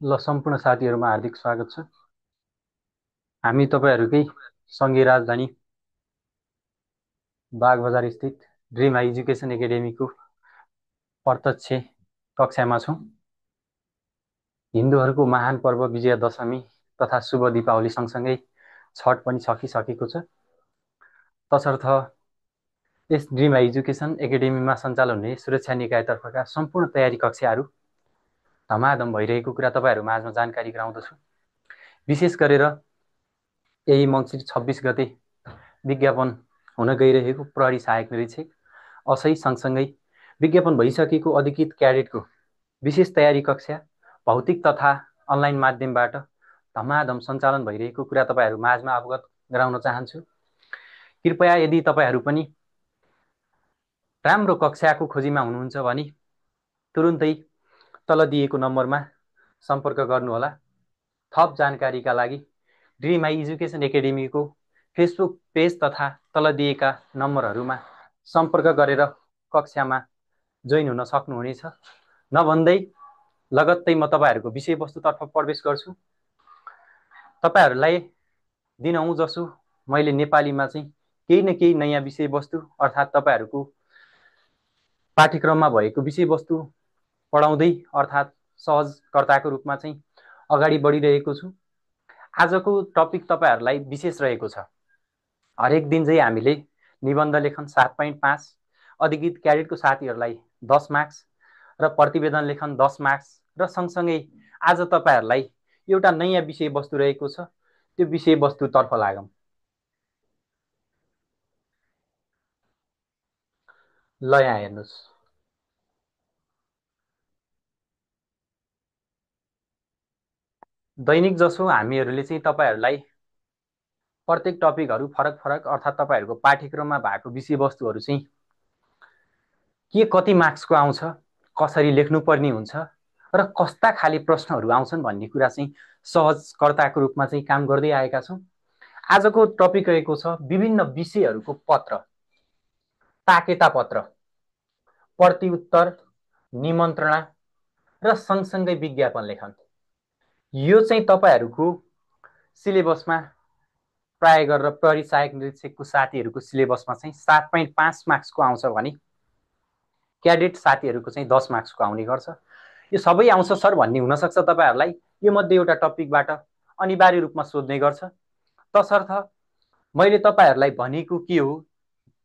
ल सम्पूर्ण साथीहरुमा हार्दिक स्वागत छ। हामी तपाईहरुकै संघीय राजधानी बागबजार स्थित ड्रिम हाई एजुकेसन एकाडेमीको प्रत्यक्ष कक्षामा छौं। हिन्दूहरुको महान पर्व विजयादशमी तथा शुभ दीपावली सँगसँगै छठ पनि सकिसकेको छ। तसर्थ यस ड्रिम हाई एजुकेसन एकाडेमीमा सञ्चालन हुने सुरक्षा निकायतर्फका सम्पूर्ण तयारी कक्षाहरू धमाधम भइरहेको कुरा तपाईहरु माझमा जानकारी गराउँदछु। विशेष गरेर यही मङ्सिर 26 गते विज्ञापन हुन गइरहेको प्रहरी सहायक निरीक्षक असै सँगसँगै विज्ञापन भइसकेको अधिकृत क्याडेटको विशेष तयारी कक्षा भौतिक तथा अनलाइन माध्यमबाट धमाधम सञ्चालन भइरहेको कुरा तपाईहरु माझमा अवगत गराउन चाहन्छु। कृपया यदि तपाईहरु पनि राम्रो कक्षाको खोजीमा हुनुहुन्छ भने तुरुन्तै तल दिएको नम्बरमा सम्पर्क गर्नुहोला। थप जानकारीका लागि ड्रिम हाई एजुकेसन एकाडेमीको फेसबुक पेज तथा तल दिएका नम्बरहरुमा सम्पर्क गरेर कक्षामा जोइन हुन सक्नुहुनेछ। नभन्दै लगत्तै म तपाईहरुको विषयवस्तुतर्फ प्रवेश गर्छु। तपाईहरुलाई दिनहुँ जसो मैले नेपालीमा चाहिँ केही न केही नयाँ विषयवस्तु अर्थात् तपाईहरुको पाठ्यक्रममा भएको विषयवस्तु पढाउँदै अर्थात् सहजकर्ताको रूपमा चाहिँ अगाडि बढिरहेको छु। आजको टपिक तपाईहरुलाई विशेष रहेको छ। हरेक दिन चाहिँ हामीले निबन्ध लेखन 7.5, अधिकृत क्याडेटको साथीहरुलाई 10 मार्क्स र प्रतिवेदन लेखन 10 मार्क्स र सँगसँगै आज तपाईहरुलाई एउटा नयाँ विषयवस्तु रहेको छ। त्यो विषयवस्तुतर्फ लागौं। ल यहाँ हेर्नुस्। दैनिक जसो हामीहरुले चाहिँ तपाईहरुलाई प्रत्येक टपिकहरु फरक फरक अर्थात् तपाईहरुको पाठ्यक्रममा भएको विषयवस्तुहरु चाहिँ के कति मार्क्सको आउँछ, कसरी लेख्नुपर्ने हुन्छ र कस्ता खाली प्रश्नहरु आउँछन् भन्ने कुरा चाहिँ सहजकर्ताको रूपमा चाहिँ काम गर्दै आएका छौं। आजको टपिक रहेको छ विभिन्न विषयहरुको पत्र, ताकेता पत्र, प्रतिउत्तर, निमन्त्रणा र सँगसँगै विज्ञापन लेखन। यो चाहिँ तपाईहरुको सिलेबसमा प्राय गरेर प्रहरी सहायक निरीक्षकको साथीहरुको सिलेबसमा चाहिँ 7.5 मार्क्सको आउँछ भने क्याडेट साथीहरुको चाहिँ 10 मार्क्सको आउने गर्छ। यो सबै आउँछ सर भन्ने हुन सक्छ तपाईहरुलाई। यो मध्ये एउटा टपिकबाट अनिवार्य रूपमा सोध्ने गर्छ। तसर्थ मैले तपाईहरुलाई भनेको के हो,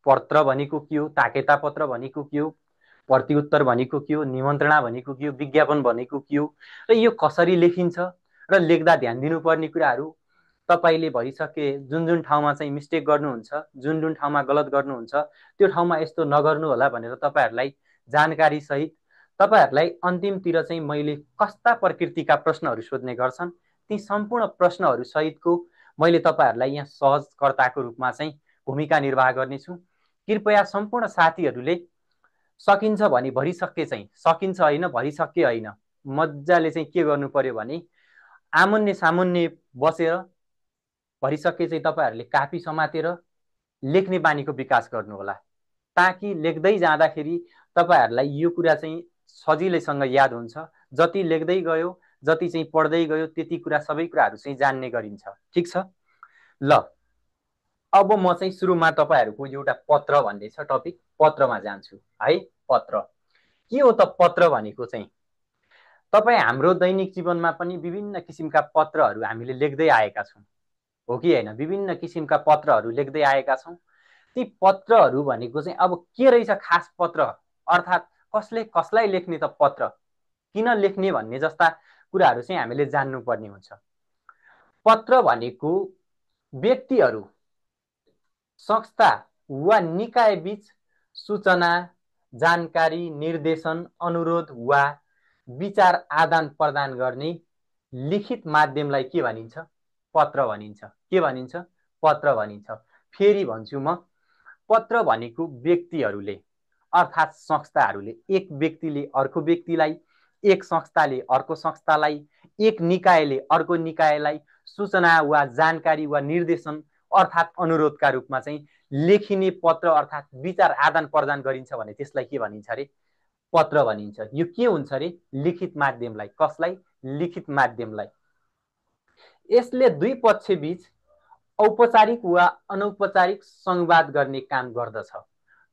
पत्र भनेको के हो, ताकेता पत्र भनेको के हो, प्रतिउत्तर भनेको के हो, निमन्त्रणा भनेको के हो, विज्ञापन भनेको के हो र यो कसरी लेखिन्छ र लेख्दा ध्यान दिनुपर्ने कुराहरु तपाईले भइसके जुन जुन ठाउँमा चाहिँ मिस्टेक गर्नुहुन्छ, जुन जुन ठाउँमा गलत गर्नुहुन्छ त्यो ठाउँमा यस्तो नगर्नु होला भनेर तपाईहरुलाई जानकारी सहित तपाईहरुलाई अन्तिमतिर चाहिँ मैले कस्ता प्रकृतिका प्रश्नहरु सोध्ने गर्छन् ती सम्पूर्ण प्रश्नहरु सहितको मैले तपाईहरुलाई यहाँ सहजकर्ताको रूपमा चाहिँ भूमिका निर्वाह गर्नेछु। कृपया सम्पूर्ण साथीहरुले सकिन्छ भने भरिसके चाहिँ सकिन्छ हैन भरिसके हैन मज्जाले चाहिँ के गर्नु पर्यो भने आमुन्ने सामुन्ने बसेर भरिसके चाहिँ तपाईहरुले कापी समातेर लेख्ने बानीको विकास गर्नु होला, ताकि लेख्दै जाँदाखेरि तपाईहरुलाई यो कुरा चाहिँ सजिलैसँग याद हुन्छ। जति लेख्दै गयो, जति चाहिँ पढ्दै गयो त्यति कुरा सबै कुराहरु चाहिँ जान्ने गरिन्छ। ठीक छ। ल अब म चाहिँ सुरुमा तपाईहरुको एउटा पत्र भन्ने छ टपिक, पत्रमा जान्छु है। पत्र के हो त पत्र भनेको चाहिँ तपाई हाम्रो दैनिक जीवनमा पनि विभिन्न किसिमका पत्रहरु हामीले लेख्दै आएका छौं, हो कि हैन? विभिन्न किसिमका पत्रहरु लेख्दै आएका छौं। ती पत्रहरु भनेको चाहिँ अब के रहेछ खास पत्र, अर्थात् कसले कसलाई लेख्ने त पत्र, किन लेख्ने भन्ने जस्ता कुराहरु चाहिँ हामीले जान्नु पर्ने हुन्छ। पत्र भनेको व्यक्तिहरु, संस्था वा निकाय बीच सूचना, जानकारी, निर्देशन, अनुरोध वा विचार आदान प्रदान गर्ने लिखित माध्यमलाई के भनिन्छ? पत्र भनिन्छ। के भनिन्छ? पत्र भनिन्छ। फेरि भन्छु म, पत्र भनेको व्यक्तिहरुले अर्थात् संस्थाहरुले, एक व्यक्तिले अर्को व्यक्तिलाई, एक संस्थाले अर्को संस्थालाई, एक निकायले अर्को निकायलाई सूचना वा जानकारी वा निर्देशन अर्थात् अनुरोधका रूपमा चाहिँ लेखिने पत्र अर्थात् विचार आदान प्रदान गरिन्छ भने त्यसलाई के भनिन्छ रे? पत्र भनिन्छ। यो के हुन्छ रे? लिखित माध्यमलाई। कसलाई? लिखित माध्यमलाई। यसले दुई पक्षबीच औपचारिक वा अनौपचारिक संवाद गर्ने काम गर्दछ।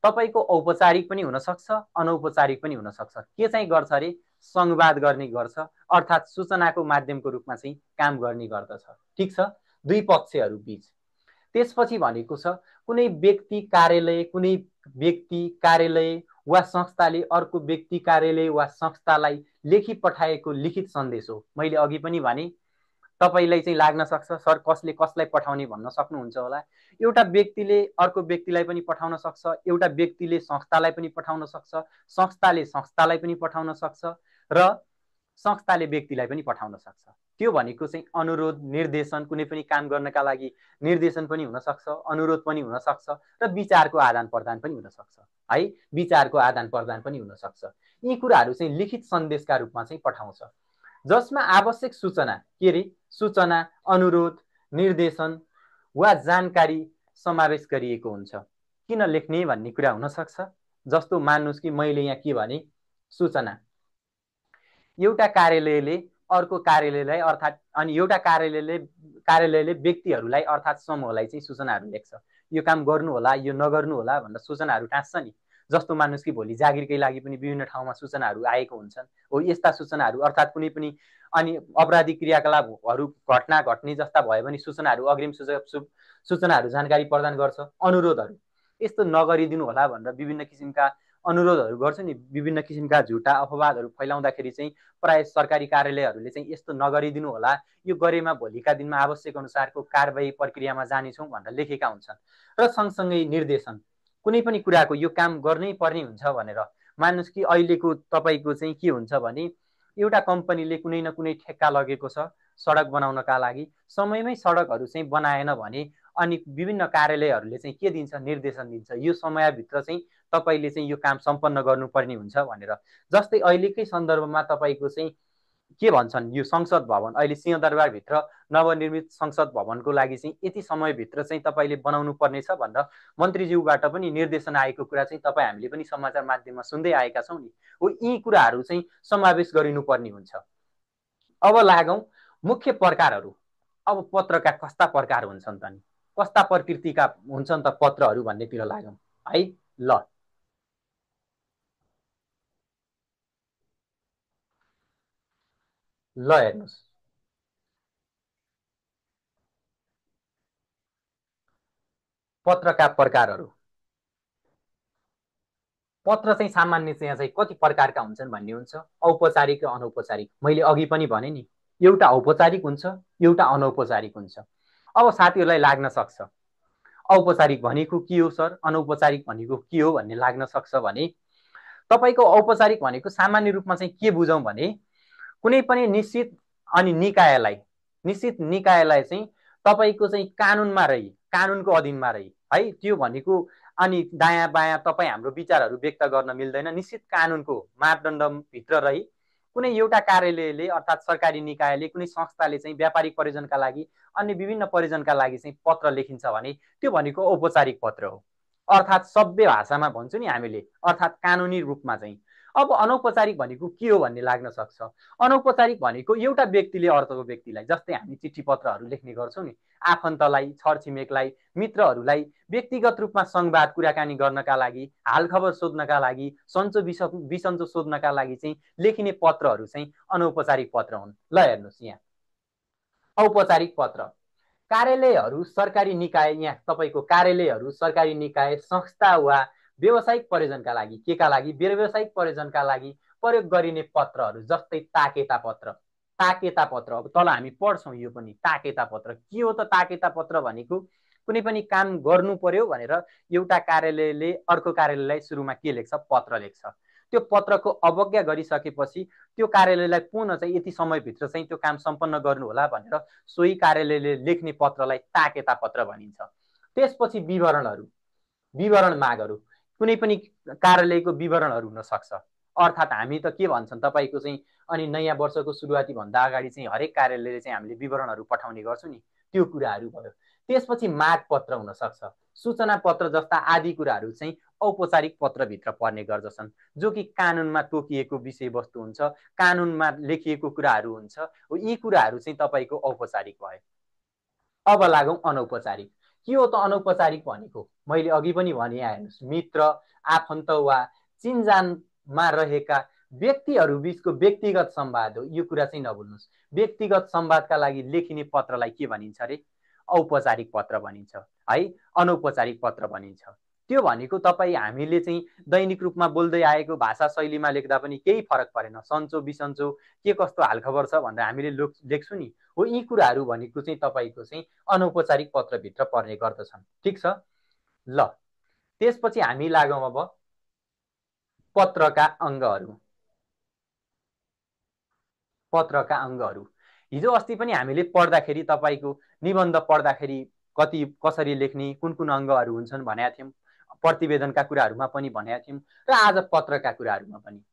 तपाईको औपचारिक पनि हुन सक्छ, अनौपचारिक पनि हुन सक्छ। के चाहिँ गर्छ रे? संवाद गर्ने गर्छ, अर्थात् सूचनाको माध्यमको रूपमा चाहिँ काम गर्ने गर्दछ। ठीक छ, दुई पक्षहरू बीच। त्यसपछि भनेको छ कुनै व्यक्ति कार्यालय, कुनै व्यक्ति कार्यालय वा संस्थाले अर्को व्यक्ति कार्यालय वा संस्थालाई लेखी पठाएको लिखित सन्देश हो। मैले अघि पनि भने, तपाईलाई चाहिँ लाग्न सक्छ सर कसले कसलाई पठाउने भन्न सक्नुहुन्छ होला। एउटा व्यक्तिले अर्को व्यक्तिलाई पनि पठाउन सक्छ, एउटा व्यक्तिले संस्थालाई पनि पठाउन सक्छ, संस्थाले संस्थालाई पनि पठाउन सक्छ र संस्थाले व्यक्तिलाई पनि पठाउन सक्छ। त्यो भनेको चाहिँ अनुरोध, निर्देशन, कुनै पनि काम गर्नका लागि निर्देशन पनि हुन सक्छ, अनुरोध पनि हुन सक्छ र विचारको आदान प्रदान पनि हुन सक्छ है। विचारको आदान प्रदान पनि हुन सक्छ। यी कुराहरू चाहिँ लिखित सन्देशका रूपमा चाहिँ पठाउँछ, जसमा आवश्यक सूचना, के रे? सूचना, अनुरोध, निर्देशन वा जानकारी समावेश गरिएको हुन्छ। किन लेख्ने भन्ने कुरा हुन सक्छ। जस्तो मान्नुस् कि मैले यहाँ के भने, सूचना, एउटा कार्यालयले अर्को कार्यालयलाई अर्थात् अनि एउटा कार्यालयले व्यक्तिहरूलाई अर्थात् समूहलाई चाहिँ सूचनाहरू लेख्छ। यो काम गर्नु होला, यो नगर्नु होला भनेर सूचनाहरू टाँस्छ नि। जस्तो मान्नुस् कि भोलि जागिरकै लागि पनि विभिन्न ठाउँमा सूचनाहरू आएको हुन्छन्। हो, यस्ता सूचनाहरू अर्थात् कुनै पनि अनि अपराधिक क्रियाकलापहरू घटना घट्ने जस्ता भयो भने सूचनाहरू, अग्रिम सूचनाहरू जानकारी प्रदान गर्छ। अनुरोधहरू, यस्तो नगरिदिनु होला भनेर विभिन्न किसिमका अनुरोधहरू गर्छ नि। विभिन्न किसिमका झुटा अफवादहरू फैलाउँदाखेरि चाहिँ प्राय सरकारी कार्यालयहरूले चाहिँ यस्तो नगरिदिनु होला, यो गरेमा भोलिका दिनमा आवश्यक अनुसारको कारबाही प्रक्रियामा जानेछौँ भनेर लेखेका हुन्छन्। र सँगसँगै निर्देशन, कुनै पनि कुराको यो काम गर्नै पर्ने हुन्छ भनेर। मान्नुस् कि अहिलेको तपाईको चाहिँ के हुन्छ भने, एउटा कम्पनीले कुनै न कुनै ठेक्का लगेको छ सडक बनाउनका लागि, समयमै सडकहरू चाहिँ बनाएन भने अनि विभिन्न कार्यालयहरूले चाहिँ के दिन्छ? निर्देशन दिन्छ, यो समयभित्र चाहिँ तपाईले चाहिँ यो काम सम्पन्न गर्नुपर्ने हुन्छ भनेर। जस्तै अहिलेकै सन्दर्भमा तपाईको चाहिँ के भन्छन्, यो संसद भवन, अहिले सिंहदरबारभित्र नवनिर्मित संसद भवनको लागि चाहिँ यति समयभित्र चाहिँ तपाईले बनाउनु पर्नेछ भनेर मन्त्रीज्यूबाट पनि निर्देशन आएको कुरा चाहिँ तपाईँ हामीले पनि समाचार माध्यममा सुन्दै आएका छौँ नि। हो, यी कुराहरू चाहिँ समावेश गरिनुपर्ने हुन्छ। अब लागौँ मुख्य प्रकारहरू। अब पत्रका कस्ता प्रकार हुन्छन् त नि, कस्ता प्रकृतिका हुन्छन् त पत्रहरू भन्नेतिर लागौँ है। ल हेर्नुहोस्, पत्रका प्रकारहरू। पत्र चाहिँ सामान्यतया चाहिँ कति प्रकारका हुन्छन् भन्ने हुन्छ, औपचारिक र अनौपचारिक। मैले अघि पनि भने नि, एउटा औपचारिक हुन्छ, एउटा अनौपचारिक हुन्छ। अब साथीहरूलाई लाग्न सक्छ औपचारिक भनेको के हो सर, अनौपचारिक भनेको के हो भन्ने लाग्न सक्छ भने, तपाईको औपचारिक भनेको सामान्य रूपमा चाहिँ के बुझौँ भने, कुनै पनि निश्चित निकायलाई चाहिँ तपाईको चाहिँ कानुनमा रही, कानुनको अधीनमा रही है। त्यो भनेको अनि दायाँ बायाँ तपाईँ हाम्रो विचारहरू व्यक्त गर्न मिल्दैन। निश्चित कानुनको मापदण्डभित्र रही कुनै एउटा कार्यालयले अर्थात् सरकारी निकायले, कुनै संस्थाले चाहिँ व्यापारिक प्रयोजनका लागि, अन्य विभिन्न प्रयोजनका लागि चाहिँ पत्र लेखिन्छ भने त्यो भनेको औपचारिक पत्र हो, अर्थात् सभ्य भाषामा भन्छौँ नि हामीले, अर्थात् कानुनी रूपमा चाहिँ। अब अनौपचारिक भनेको के हो भन्ने लाग्न सक्छ। अनौपचारिक भनेको एउटा व्यक्तिले अर्को व्यक्तिलाई, जस्तै हामी चिठी पत्रहरू लेख्ने गर्छौँ नि, आफन्तलाई, छरछिमेकलाई, मित्रहरूलाई व्यक्तिगत रूपमा संवाद कुराकानी गर्नका लागि, हालखबर सोध्नका लागि, सन्चो बिसन्चो सोध्नका लागि चाहिँ लेखिने पत्रहरू चाहिँ अनौपचारिक पत्र हुन्। ल हेर्नुहोस् यहाँ, औपचारिक पत्र, कार्यालयहरू, सरकारी निकाय, यहाँ तपाईँको कार्यालयहरू, सरकारी निकाय, संस्था वा व्यावसायिक प्रयोजनका लागि, केका लागि? व्यावसायिक प्रयोजनका लागि प्रयोग गरिने पत्रहरू, जस्तै ताकेता पत्र। ताकेता पत्र, अब तल हामी पढ्छौँ यो पनि। ताकेता पत्र के हो त? ताकेता पत्र भनेको कुनै पनि काम गर्नु पर्यो भनेर एउटा कार्यालयले अर्को कार्यालयलाई सुरुमा के लेख्छ? पत्र लेख्छ। त्यो पत्रको अवज्ञा गरिसकेपछि त्यो कार्यालयलाई पुनः चाहिँ यति समयभित्र चाहिँ त्यो काम सम्पन्न गर्नु होला भनेर सोही कार्यालयले लेख्ने पत्रलाई ताकेता पत्र भनिन्छ। त्यसपछि विवरणहरू, विवरण मागहरू, कुनै पनि कार्यालयको विवरणहरू हुन सक्छ। अर्थात् हामी त के भन्छन् तपाईको चाहिँ, अनि नयाँ वर्षको सुरुवाती भन्दा अगाडि चाहिँ हरेक कार्यालयले चाहिँ हामीले विवरणहरू पठाउने गर्छौँ नि, त्यो कुराहरू भयो। त्यसपछि माग पत्र हुन सक्छ, सूचना पत्र जस्ता आदि कुराहरू चाहिँ औपचारिक पत्रभित्र पर्ने गर्दछन्, जो कि कानुनमा तोकिएको विषयवस्तु हुन्छ, कानुनमा लेखिएको कुराहरू हुन्छ। यी कुराहरू चाहिँ तपाईँको औपचारिक भयो। अब लागौँ अनौपचारिक। के हो त अनौपचारिक भनेको? मैले अघि पनि भने हेर्नुहोस्, मित्र, आफन्त वा चिनजानमा रहेका व्यक्तिहरू बिचको व्यक्तिगत संवाद हो। यो कुरा चाहिँ नभुल्नुहोस्। व्यक्तिगत संवादका लागि लेखिने पत्रलाई के भनिन्छ अरे? औपचारिक पत्र भनिन्छ है, अनौपचारिक पत्र भनिन्छ। त्यो भनेको तपाईँ हामीले चाहिँ दैनिक रूपमा बोल्दै आएको भाषा शैलीमा लेख्दा पनि केही फरक परेन। सन्चो बिसन्चो के कस्तो हालखबर छ भनेर हामीले लेख्छौँ नि, हो यी कुराहरू भनेको चाहिँ तपाईँको चाहिँ अनौपचारिक पत्रभित्र पर्ने गर्दछन्। ठिक छ। ल, त्यसपछि हामी लागौँ अब पत्रका अङ्गहरू। पत्रका अङ्गहरू हिजो अस्ति पनि हामीले पढ्दाखेरि तपाईँको निबन्ध पढ्दाखेरि कसरी लेख्ने, कुन कुन अङ्गहरू हुन्छन् भनेका थियौँ। प्रतिवेदनका कुराहरूमा पनि भनेका थियौँ र आज पत्रका कुराहरूमा पनि।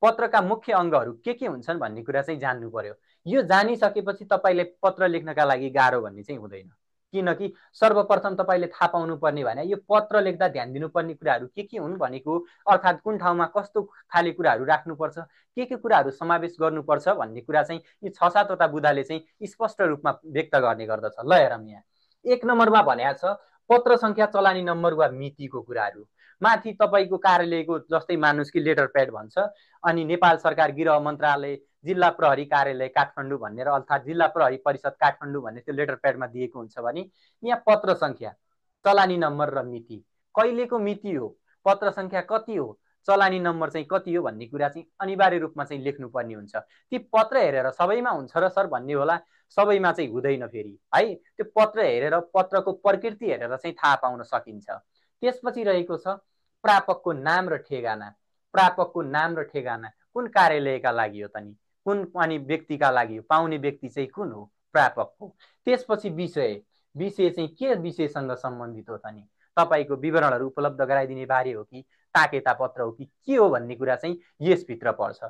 पत्रका मुख्य अङ्गहरू के हुन्छन् भन्ने कुरा चाहिँ जान्नु पर्यो। यो जानिसकेपछि तपाईँले पत्र लेख्नका लागि गाह्रो भन्ने चाहिँ हुँदैन। किनकि सर्वप्रथम तपाईँले थाहा पाउनुपर्ने भने यो पत्र लेख्दा ध्यान दिनुपर्ने कुराहरू के हुन् भनेको, अर्थात् कुन ठाउँमा कस्तो खाले कुराहरू राख्नुपर्छ, के कुराहरू समावेश गर्नुपर्छ भन्ने कुरा चाहिँ यी 6-7वटा बुँदाले चाहिँ स्पष्ट रूपमा व्यक्त गर्ने गर्दछ। ल हेरौँ, यहाँ 1 नम्बरमा भनेको छ पत्र सङ्ख्या, चलानी नम्बर वा मितिको कुराहरू। माथि तपाईँको कार्यालयको जस्तै मान्नुहोस् कि लेटर प्याड भन्छ, अनि नेपाल सरकार गृह मन्त्रालय जिल्ला प्रहरी कार्यालय काठमाडौँ भनेर, अर्थात् जिल्ला प्रहरी परिषद काठमाडौँ भन्ने त्यो लेटर प्याडमा दिएको हुन्छ भने यहाँ पत्र सङ्ख्या, चलानी नम्बर र मिति, कहिलेको मिति हो, पत्र सङ्ख्या कति हो, चलानी नम्बर चाहिँ कति हो भन्ने कुरा चाहिँ अनिवार्य रूपमा चाहिँ लेख्नुपर्ने हुन्छ। ती पत्र हेरेर सबैमा हुन्छ र सर भन्ने होला, सबैमा चाहिँ हुँदैन फेरि है। त्यो पत्र हेरेर, पत्रको प्रकृति हेरेर चाहिँ थाहा पाउन सकिन्छ। त्यसपछि रहेको छ प्रापकको नाम र ठेगाना। प्रापकको नाम र ठेगाना कुन कार्यालयका लागि हो त नि, कुन अनि व्यक्तिका लागि हो, पाउने व्यक्ति चाहिँ कुन हो, प्रापकको। त्यसपछि विषय, विषय चाहिँ के विषयसँग सम्बन्धित हो त नि, तपाईँको विवरणहरू उपलब्ध गराइदिने बारे हो कि ताकेता पत्र हो कि के हो भन्ने कुरा चाहिँ यसभित्र पर्छ।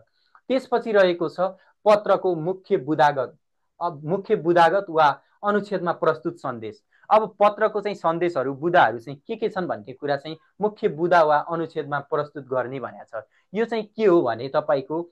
त्यसपछि रहेको छ पत्रको मुख्य बुदागत। अब मुख्य बुदागत वा अनुच्छेदमा प्रस्तुत सन्देश। अब पत्रको चाहिँ सन्देशहरू, बुदाहरू चाहिँ के छन् भन्ने कुरा चाहिँ मुख्य बुदा वा अनुच्छेदमा प्रस्तुत गर्ने भनेको छ। यो चाहिँ के हो भने तपाईँको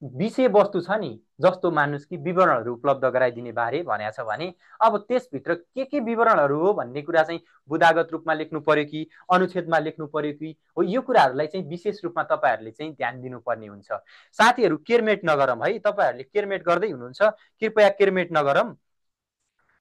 विषयवस्तु छ नि, जस्तो मान्नुहोस् कि विवरणहरू उपलब्ध गराइदिने बारे भनेको छ भने अब त्यसभित्र के विवरणहरू हो भन्ने कुरा चाहिँ बुदागत रूपमा लेख्नु पर्यो कि अनुच्छेदमा लेख्नु पर्यो कि हो, यो कुराहरूलाई चाहिँ विशेष रूपमा तपाईँहरूले चाहिँ ध्यान दिनुपर्ने हुन्छ। साथीहरू केरमेट नगरौँ है, तपाईँहरूले केरमेट गर्दै हुनुहुन्छ, कृपया केरमेट नगरौँ।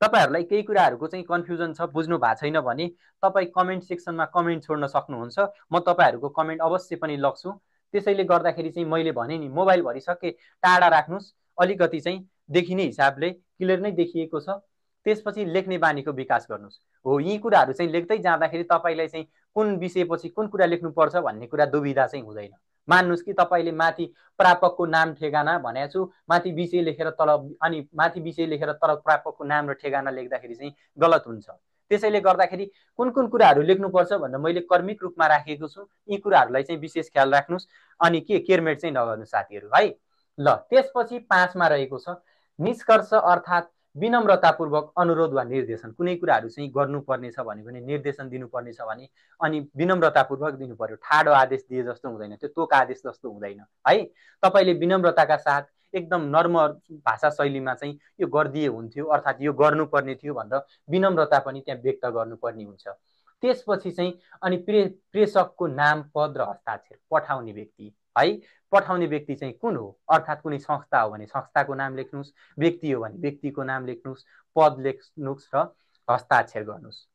तपाईँहरूलाई केही कुराहरूको चाहिँ कन्फ्युजन छ, बुझ्नु भएको छैन भने तपाईँ कमेन्ट सेक्सनमा कमेन्ट छोड्न सक्नुहुन्छ। म तपाईँहरूको कमेन्ट अवश्य पनि लग्छु। त्यसैले गर्दाखेरि चाहिँ मैले भने नि, मोबाइल भरिसके टाढा राख्नुहोस्, अलिकति चाहिँ देखिने हिसाबले क्लियर नै देखिएको छ। त्यसपछि लेख्ने बानीको विकास गर्नुहोस्। हो, यी कुराहरू चाहिँ लेख्दै जाँदाखेरि तपाईँलाई चाहिँ कुन विषयपछि कुन कुरा लेख्नुपर्छ भन्ने कुरा दुविधा चाहिँ हुँदैन। मान्नुहोस् कि तपाईँले माथि प्रापकको नाम ठेगाना भनेको छु, माथि विषय लेखेर तल, अनि माथि विषय लेखेर तल प्रापकको नाम र ठेगाना लेख्दाखेरि चाहिँ गलत हुन्छ। त्यसैले गर्दाखेरि कुन कुन कुराहरू लेख्नुपर्छ भनेर मैले कर्मिक रूपमा राखेको छु। यी कुराहरूलाई चाहिँ विशेष ख्याल राख्नुहोस्, अनि केरमेट चाहिँ नगर्नु साथीहरू है। ल, त्यसपछि 5मा रहेको छ निष्कर्ष, अर्थात् विनम्रतापूर्वक अनुरोध वा निर्देशन। कुनै कुराहरू चाहिँ गर्नुपर्ने छ भने पनि, निर्देशन दिनुपर्ने छ भने अनि विनम्रतापूर्वक दिनु पर्यो। ठाडो आदेश दिए जस्तो हुँदैन, त्यो तोक आदेश जस्तो हुँदैन है। तपाईँले विनम्रताका साथ एकदम नर्म भाषा शैलीमा चाहिँ यो गरिदिए हुन्थ्यो, अर्थात् यो गर्नुपर्ने थियो भनेर विनम्रता पनि त्यहाँ व्यक्त गर्नुपर्ने हुन्छ। त्यसपछि चाहिँ अनि प्रेषकको नाम, पद र हस्ताक्षर, पठाउने व्यक्ति है। पठाउने व्यक्ति चाहिँ कुन हो, अर्थात् कुनै संस्था हो भने संस्थाको नाम लेख्नुहोस्, व्यक्ति हो भने व्यक्तिको नाम लेख्नुहोस्, पद लेख्नुहोस् र हस्ताक्षर गर्नुहोस्।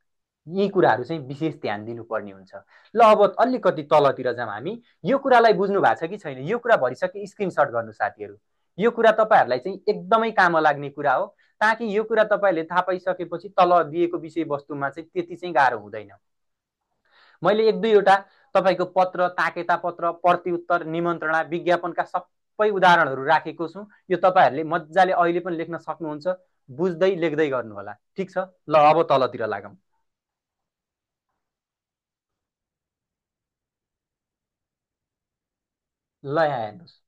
यी कुराहरू चाहिँ विशेष ध्यान दिनुपर्ने हुन्छ। ल, अब अलिकति तलतिर जाउँ हामी। यो कुरालाई बुझ्नु भएको छ कि छैन? यो कुरा भरिसके स्क्रिनसट गर्नु साथीहरू। यो कुरा तपाईँहरूलाई चाहिँ एकदमै काम लाग्ने कुरा हो, ताकि यो कुरा तपाईँहरूले थाहा पाइसकेपछि तल दिएको विषयवस्तुमा चाहिँ त्यति चाहिँ गाह्रो हुँदैन। मैले 1-2वटा तपाईँको पत्र, ताकेता पत्र, प्रतिउत्तर, निमन्त्रणा, विज्ञापनका सबै उदाहरणहरू राखेको छु। यो तपाईँहरूले मजाले अहिले पनि लेख्न सक्नुहुन्छ, बुझ्दै लेख्दै गर्नु होला। ठिक छ। ल, अब तलतिर लागौँ। ल, यहाँ हेर्नुहोस्,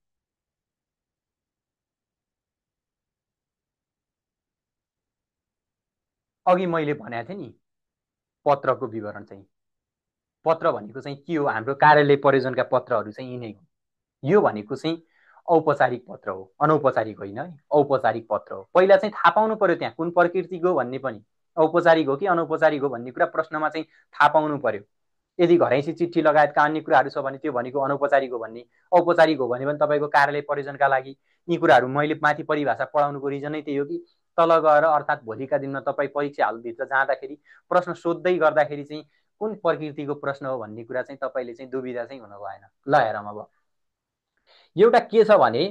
अघि मैले भनेको थिएँ नि पत्रको विवरण चाहिँ पत्र भनेको चाहिँ के हो? हाम्रो कार्यालय परियोजनाका पत्रहरू चाहिँ यिनै हो। यो भनेको चाहिँ औपचारिक पत्र हो, अनौपचारिक होइन है, औपचारिक पत्र हो। पहिला चाहिँ थाहा पाउनु पर्यो त्यहाँ कुन प्रकृतिको हो भन्ने पनि, औपचारिक हो कि अनौपचारिक हो भन्ने कुरा प्रश्नमा चाहिँ थाहा पाउनु पर्यो। यदि घरैसी चिठी लगायतका अन्य कुराहरू छ भने त्यो भनेको अनौपचारिक हो भन्ने, औपचारिक हो भने पनि तपाईँको कार्यालय परियोजनाका लागि यी कुराहरू मैले माथि परिभाषा पढाउनुको रिजन नै त्यही हो कि तल गएर अर्थात् भोलिका दिनमा तपाईँ परीक्षा हलभित्र जाँदाखेरि प्रश्न सोध्दै गर्दाखेरि चाहिँ कुन प्रकृतिको प्रश्न हो भन्ने कुरा चाहिँ तपाईँले चाहिँ दुविधा चाहिँ हुनु भएन। ल हेरौँ अब एउटा के छ भने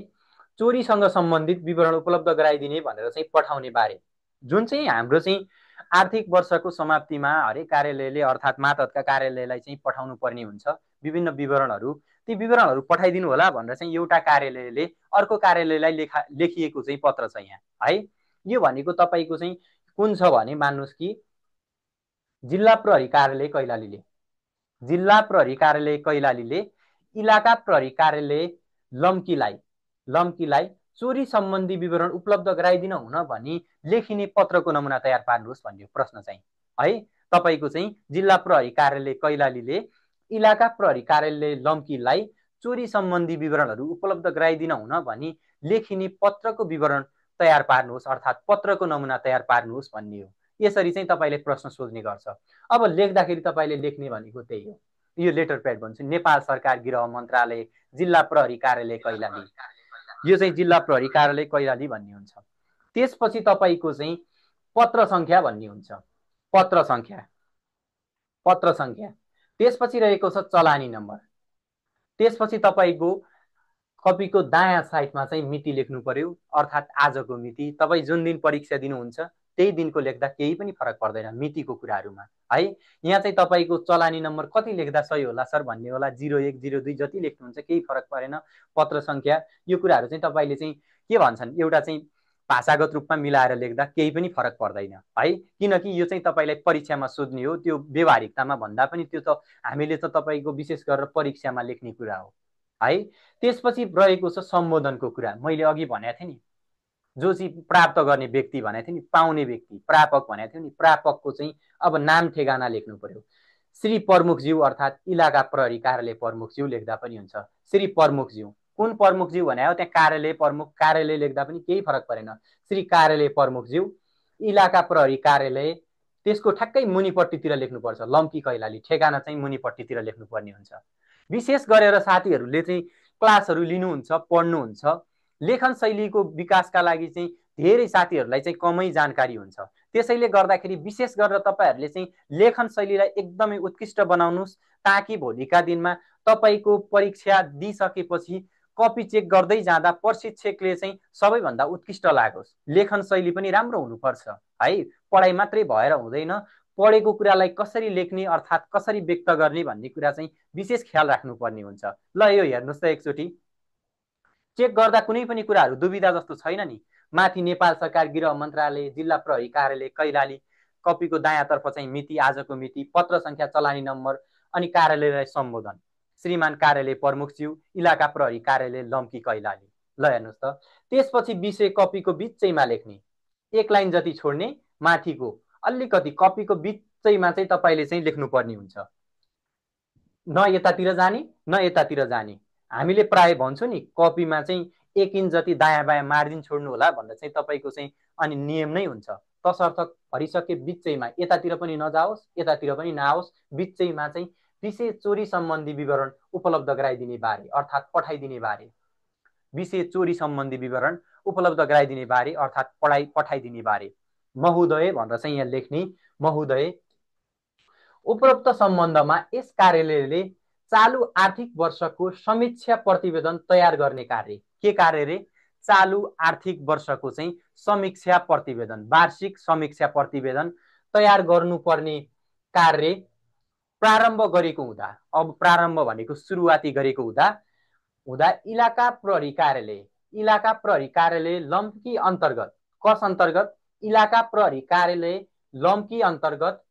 चोरीसँग सम्बन्धित विवरण उपलब्ध गराइदिने भनेर चाहिँ पठाउने बारे, जुन चाहिँ हाम्रो चाहिँ आर्थिक वर्षको समाप्तिमा हरेक कार्यालयले अर्थात् मातहतका कार्यालयलाई चाहिँ पठाउनु पर्ने हुन्छ विभिन्न विवरणहरू। ती विवरणहरू पठाइदिनु होला भनेर चाहिँ एउटा कार्यालयले अर्को कार्यालयलाई लेखिएको चाहिँ पत्र छ यहाँ है। यो भनेको तपाईँको चाहिँ कुन छ भने मान्नुहोस् कि जिल्ला प्रहरी कार्यालय कैलालीले, जिल्ला प्रहरी कार्यालय कैलालीले इलाका प्रहरी कार्यालय लम्कीलाई चोरी सम्बन्धी विवरण उपलब्ध गराइदिन हुन भनी लेखिने पत्रको नमुना तयार पार्नुहोस् भन्ने प्रश्न चाहिँ है। तपाईँको चाहिँ जिल्ला प्रहरी कार्यालय कैलालीले इलाका प्रहरी कार्यालय लम्कीलाई चोरी सम्बन्धी विवरणहरू उपलब्ध गराइदिन हुन भनी लेखिने पत्रको विवरण तयार पार्नुहोस् अर्थात् पत्रको नमुना तयार पार्नुहोस् भन्ने हो। यसरी चाहिँ तपाईँले प्रश्न सोध्ने गर्छ। अब लेख्दाखेरि तपाईँले लेख्ने भनेको त्यही हो, यो लेटर प्याड भन्छु, नेपाल सरकार गृह मन्त्रालय जिल्ला प्रहरी कार्यालय कैलाली, यो चाहिँ जिल्ला प्रहरी कार्यालय कैलाली भन्ने हुन्छ। त्यसपछि तपाईँको चाहिँ पत्र सङ्ख्या भन्ने हुन्छ, पत्र सङ्ख्या, त्यसपछि रहेको छ चलानी नम्बर, त्यसपछि तपाईँको कपीको दायाँ साइडमा चाहिँ मिति लेख्नु पर्यो अर्थात् आजको मिति। तपाईँ जुन दिन परीक्षा दिनुहुन्छ त्यही दिनको लेख्दा केही पनि फरक पर्दैन मितिको कुराहरूमा है। यहाँ चाहिँ तपाईँको चलानी नम्बर कति लेख्दा सही होला सर भन्ने होला, 01 02 जति लेख्नुहुन्छ केही फरक परेन। पत्र सङ्ख्या यो कुराहरू चाहिँ तपाईँले चाहिँ के भन्छन् एउटा चाहिँ भाषागत रूपमा मिलाएर लेख्दा केही पनि फरक पर्दैन है, किनकि यो चाहिँ तपाईँलाई परीक्षामा सोध्ने हो। त्यो व्यवहारिकतामा भन्दा पनि त्यो त हामीले त तपाईँको विशेष गरेर परीक्षामा लेख्ने कुरा हो है। त्यसपछि रहेको छ सम्बोधनको कुरा, मैले अघि भनेको थिएँ नि जो चाहिँ प्राप्त गर्ने व्यक्ति भनेको थिएँ नि, पाउने व्यक्ति प्रापक भनेको थियो नि, प्रापकको चाहिँ अब नाम ठेगाना लेख्नु पर्यो। श्री प्रमुखज्यू अर्थात् इलाका प्रहरी कार्यालय प्रमुखज्यू लेख्दा पनि हुन्छ। श्री प्रमुखज्यू, कुन प्रमुखज्यू भने हो त्यहाँ कार्यालय प्रमुख, कार्यालय लेख्दा पनि केही फरक परेन। श्री कार्यालय प्रमुखज्यू इलाका प्रहरी कार्यालय, त्यसको ठ्याक्कै मुनिपट्टितिर लेख्नुपर्छ लम्की कैलाली, ठेगाना चाहिँ मुनिपट्टितिर लेख्नुपर्ने हुन्छ। विशेष गरेर साथीहरूले चाहिँ क्लासहरू लिनुहुन्छ पढ्नुहुन्छ, लेखन शैलीको विकासका लागि चाहिँ धेरै साथीहरूलाई चाहिँ कमै जानकारी हुन्छ। त्यसैले गर्दाखेरि विशेष गरेर तपाईँहरूले चाहिँ लेखन शैलीलाई एकदमै उत्कृष्ट बनाउनुहोस् ताकि भोलिका दिनमा तपाईँको परीक्षा दिइसकेपछि कपी चेक गर्दै जाँदा प्रशिक्षकले चाहिँ सबैभन्दा उत्कृष्ट लागोस्। लेखन शैली पनि राम्रो हुनुपर्छ है, पढाइ मात्रै भएर हुँदैन, पढेको कुरालाई कसरी लेख्ने अर्थात् कसरी व्यक्त गर्ने भन्ने कुरा चाहिँ विशेष ख्याल राख्नुपर्ने हुन्छ। ल यो हेर्नुहोस् त एकचोटि, चेक गर्दा कुनै पनि कुराहरू दुविधा जस्तो छैन नि। माथि नेपाल सरकार गृह मन्त्रालय जिल्ला प्रहरी कार्यालय कैलाली, कपीको दायाँतर्फ चाहिँ मिति आजको मिति, पत्र सङ्ख्या चलानी नम्बर अनि कार्यालयलाई सम्बोधन श्रीमान कार्यालय प्रमुखज्यू इलाका प्रहरी कार्यालय लम्की कैलाली। ल हेर्नुहोस् त, त्यसपछि विषय कपीको बिचैमा लेख्ने, एक लाइन जति छोड्ने, माथिको अलिकति कपीको बिचैमा चाहिँ तपाईँले चाहिँ लेख्नुपर्ने हुन्छ, न यतातिर जाने न यतातिर जाने। हामीले प्राय भन्छौँ नि कपीमा चाहिँ 1 इन्च जति दायाँ बायाँ मार्जिन छोड्नु होला भनेर चाहिँ तपाईँको चाहिँ अनि नियम नै हुन्छ। तसर्थ भरिसके बिचैमा यतातिर पनि नजाओस् यतातिर पनि नआओस्, बिचैमा चाहिँ विषय चोरी सम्बन्धी विवरण उपलब्ध गराइदिने बारे अर्थात् पठाइदिने बारे, विषय चोरी सम्बन्धी विवरण उपलब्ध गराइदिने बारे अर्थात् पठाइदिने बारे। महोदय भनेर चाहिँ यहाँ लेख्ने, महोदय उपरोक्त सम्बन्धमा यस कार्यालयले चालु आर्थिक वर्षको समीक्षा प्रतिवेदन तयार गर्ने कार्य, के कार्य रे? चालु आर्थिक वर्षको चाहिँ समीक्षा प्रतिवेदन, वार्षिक समीक्षा प्रतिवेदन तयार गर्नुपर्ने कार्य प्रारम्भ गरेको हुँदा, अब प्रारम्भ भनेको सुरुवाती गरेको हुँदा इलाका प्रहरी कार्यालय लम्की अन्तर्गत, कस अन्तर्गत? इलाका प्रहरी कार्यालय लम्की अन्तर्गत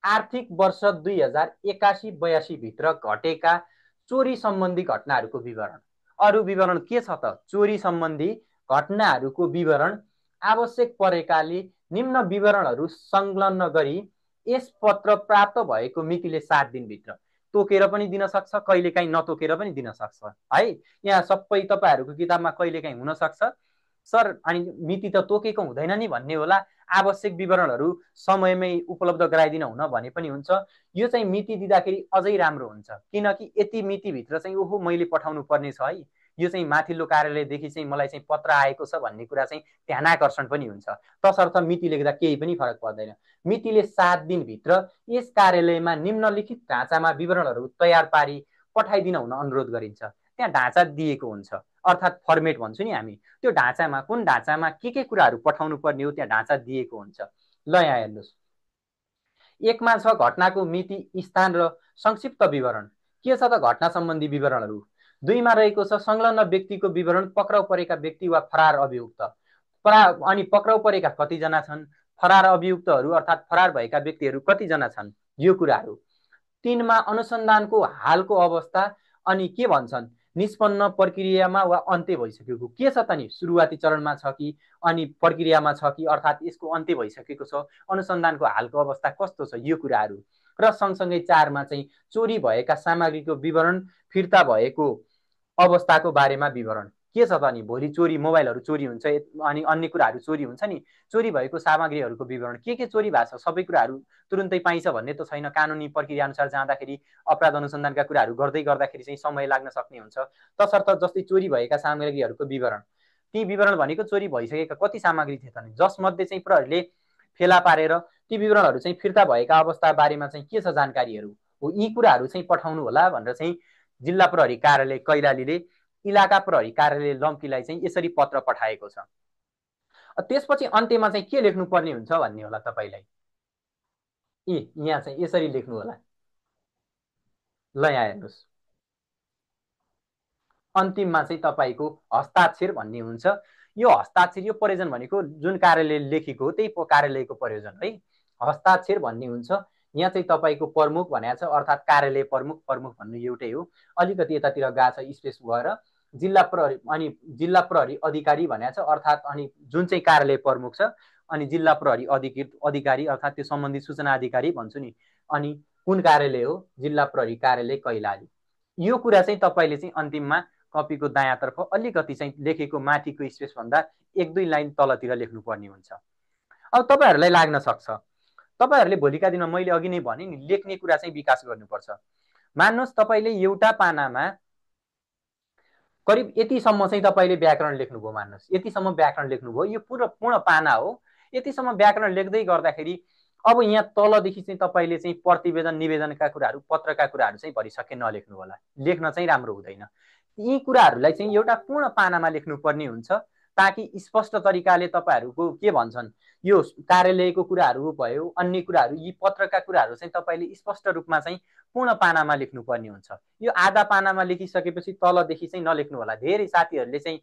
आर्थिक वर्ष 2081-82 भित्र घटेका चोरी सम्बन्धी घटनाहरूको विवरण। अरु विवरण के छ त? चोरी सम्बन्धी घटनाहरूको विवरण आवश्यक परेकाले निम्न विवरणहरू संलग्न गरी यस पत्र प्राप्त भएको मितिले 7 दिनभित्र, तोकेर पनि दिन सक्छ, कहिलेकाहीँ नतोकेर पनि दिन सक्छ है। यहाँ सबै तपाईँहरूको किताबमा कहिलेकाहीँ हुन सक्छ सर अनि मिति त तोकेको हुँदैन नि भन्ने होला, आवश्यक विवरणहरू समयमै उपलब्ध गराइदिन हुन भने पनि हुन्छ। यो चाहिँ मिति दिँदाखेरि अझै राम्रो हुन्छ, किनकि यति मितिभित्र चाहिँ ओहो मैले पठाउनु पर्ने छ है, यो चाहिँ माथिल्लो कार्यालयदेखि चाहिँ मलाई चाहिँ पत्र आएको छ भन्ने कुरा चाहिँ ध्यानाकर्षण पनि हुन्छ। तसर्थ मिति लेख्दा केही पनि फरक पर्दैन। मितिले 7 दिनभित्र यस कार्यालयमा निम्नलिखित ढाँचामा विवरणहरू तयार पारी पठाइदिन हुन अनुरोध गरिन्छ। त्यहाँ ढाँचा दिएको हुन्छ, अर्थात् फर्मेट भन्छौँ नि हामी, त्यो ढाँचामा कुन ढाँचामा के कुराहरू पठाउनु पर्ने हो त्यहाँ ढाँचा दिएको हुन्छ। ल यहाँ हेर्नुहोस्, 1 मा छ घटनाको मिति, स्थान र संक्षिप्त विवरण। के छ त घटना सम्बन्धी विवरणहरू। 2 मा रहेको छ संलग्न व्यक्तिको विवरण, पक्राउ परेका व्यक्ति वा फरार अभियुक्त। अनि पक्राउ परेका कतिजना छन्, फरार अभियुक्तहरू अर्थात् फरार भएका व्यक्तिहरू कतिजना छन्, यो कुराहरू। 3 मा अनुसन्धानको हालको अवस्था अनि के भन्छन्, निष्पन्न प्रक्रियामा वा अन्त्य भइसकेको के छ त नि, सुरुवाती चरणमा छ कि अनि प्रक्रियामा छ कि अर्थात् यसको अन्त्य भइसकेको छ, अनुसन्धानको हालको अवस्था कस्तो छ, यो कुराहरू। र सँगसँगै 4 मा चाहिँ चोरी भएका सामग्रीको विवरण, फिर्ता भएको अवस्थाको बारेमा विवरण। के छ त नि, भोलि चोरी मोबाइलहरू चोरी हुन्छ अनि अन्य कुराहरू चोरी हुन्छ नि, चोरी भएको सामग्रीहरूको विवरण, के चोरी भएको छ सबै कुराहरू तुरुन्तै पाइन्छ भन्ने त छैन। कानुनी प्रक्रिया अनुसार जाँदाखेरि अपराध अनुसन्धानका कुराहरू गर्दै गर्दाखेरि चाहिँ समय लाग्न सक्ने हुन्छ। तसर्थ जस्तै चोरी भएका सामग्रीहरूको विवरण, ती विवरण भनेको चोरी भइसकेका कति सामग्री थिए त नि, जसमध्ये चाहिँ प्रहरीले फेला पारेर ती विवरणहरू चाहिँ फिर्ता भएका अवस्था बारेमा चाहिँ के छ जानकारीहरू हो, यी कुराहरू चाहिँ पठाउनु होला भनेर चाहिँ जिल्ला प्रहरी कार्यालय कैलालीले इलाका प्रहरी कार्यालय लम्कीलाई चाहिँ यसरी पत्र पठाएको छ। त्यसपछि अन्त्यमा चाहिँ के लेख्नुपर्ने हुन्छ भन्ने होला तपाईलाई, यहाँ चाहिँ यसरी लेख्नु होला। ल यहाँ हेर्नुहोस्, अन्तिममा चाहिँ तपाईँको हस्ताक्षर भन्ने हुन्छ। यो हस्ताक्षर, यो प्रयोजन भनेको जुन कार्यालयले लेखेको हो त्यही कार्यालयको प्रयोजन है, हस्ताक्षर भन्ने हुन्छ। यहाँ चाहिँ तपाईँको प्रमुख भनेको छ, अर्थात् कार्यालय प्रमुख, प्रमुख भन्नु एउटै हो, अलिकति यतातिर गएको छ स्पेस भएर। जिल्ला प्रहरी अनि जिल्ला प्रहरी अधिकारी भनेको छ, अर्थात् अनि जुन चाहिँ कार्यालय प्रमुख छ, अनि जिल्ला प्रहरी अधिकृत अधिकारी अर्थात् त्यो सम्बन्धित सूचना अधिकारी भन्छु नि। अनि कुन कार्यालय हो, जिल्ला प्रहरी कार्यालय कैलाली। यो कुरा चाहिँ तपाईँले चाहिँ अन्तिममा कपीको दायाँतर्फ अलिकति चाहिँ लेखेको माथिको स्पेस भन्दा 1-2 लाइन तलतिर लेख्नुपर्ने हुन्छ। अब तपाईँहरूलाई लाग्न सक्छ, तपाईँहरूले भोलिका दिनमा मैले अघि नै भने नि लेख्ने कुरा चाहिँ विकास गर्नुपर्छ। मान्नुहोस् तपाईँले एउटा पानामा करिब यतिसम्म चाहिँ तपाईँले व्याकरण लेख्नुभयो, मान्नुहोस् यतिसम्म व्याकरण लेख्नुभयो, यो पूर्ण पाना हो। यतिसम्म व्याकरण लेख्दै गर्दाखेरि अब यहाँ तलदेखि चाहिँ तपाईँले चाहिँ प्रतिवेदन निवेदनका कुराहरू, पत्रका कुराहरू चाहिँ भरिसके नलेख्नु होला, लेख्न चाहिँ राम्रो हुँदैन। यी कुराहरूलाई चाहिँ एउटा पूर्ण पानामा लेख्नुपर्ने हुन्छ, ताकि स्पष्ट तरिकाले तपाईँहरूको के भन्छन्, यो कार्यालयको कुराहरू भयो, अन्य कुराहरू, यी पत्रका कुराहरू चाहिँ तपाईँले स्पष्ट रूपमा चाहिँ पूर्ण पानामा लेख्नुपर्ने हुन्छ। यो आधा पानामा लेखिसकेपछि तलदेखि चाहिँ नलेख्नु होला। धेरै साथीहरूले चाहिँ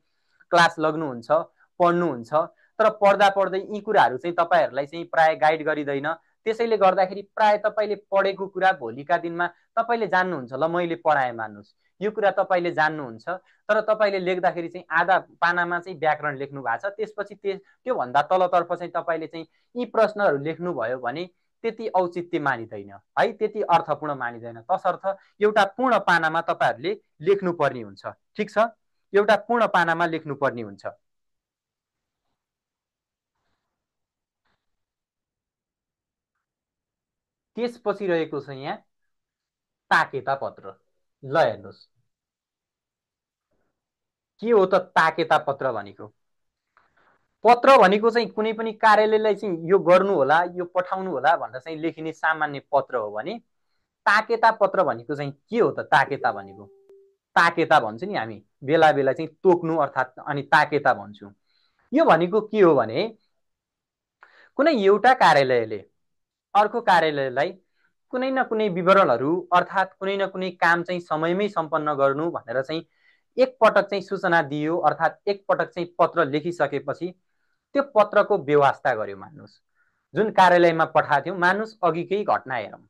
क्लास लग्नुहुन्छ, पढ्नुहुन्छ, तर पढ्दा पढ्दै यी कुराहरू चाहिँ तपाईँहरूलाई चाहिँ प्राय गाइड गरिँदैन। त्यसैले गर्दाखेरि प्राय तपाईँले पढेको कुरा भोलिका दिनमा तपाईँले जान्नुहुन्छ। ल मैले पढाएँ मान्नुहोस्, यो कुरा तपाईँले जान्नुहुन्छ, तर तपाईँले लेख्दाखेरि चाहिँ आधा पानामा चाहिँ व्याकरण लेख्नु भएको छ, त्यसपछि त्योभन्दा तलतर्फ चाहिँ तपाईँले चाहिँ यी प्रश्नहरू लेख्नुभयो भने त्यति औचित्य मानिँदैन है, त्यति अर्थपूर्ण मानिँदैन। तसर्थ एउटा पूर्ण पानामा तपाईँहरूले लेख्नुपर्ने हुन्छ, ठिक छ, एउटा पूर्ण पानामा लेख्नुपर्ने हुन्छ। त्यसपछि रहेको छ यहाँ ताकेता पत्र। ल हेर्नुहोस्, के हो त ताकेता पत्र भनेको। पत्र भनेको चाहिँ कुनै पनि कार्यालयलाई चाहिँ यो गर्नु होला, यो पठाउनु होला भनेर चाहिँ लेखिने सामान्य पत्र हो भने ताकेता पत्र भनेको चाहिँ के हो त। ताकेता भनेको, ताकेता भन्छ नि हामी, बेला बेला चाहिँ तोक्नु अर्थात्, अनि ताकेता भन्छौँ। यो भनेको के हो भने कुनै एउटा कार्यालयले अर्को कार्यालयलाई कुनै न कुनै विवरणहरू अर्थात् कुनै न कुनै काम चाहिँ समयमै सम्पन्न गर्नु भनेर चाहिँ एकपटक चाहिँ सूचना दियो, अर्थात् एकपटक चाहिँ पत्र लेखिसकेपछि त्यो पत्रको व्यवस्था गर्यो। मान्नुहोस् जुन कार्यालयमा पठाएको थियौँ, मान्नुहोस् अघिकै घटना हेरौँ,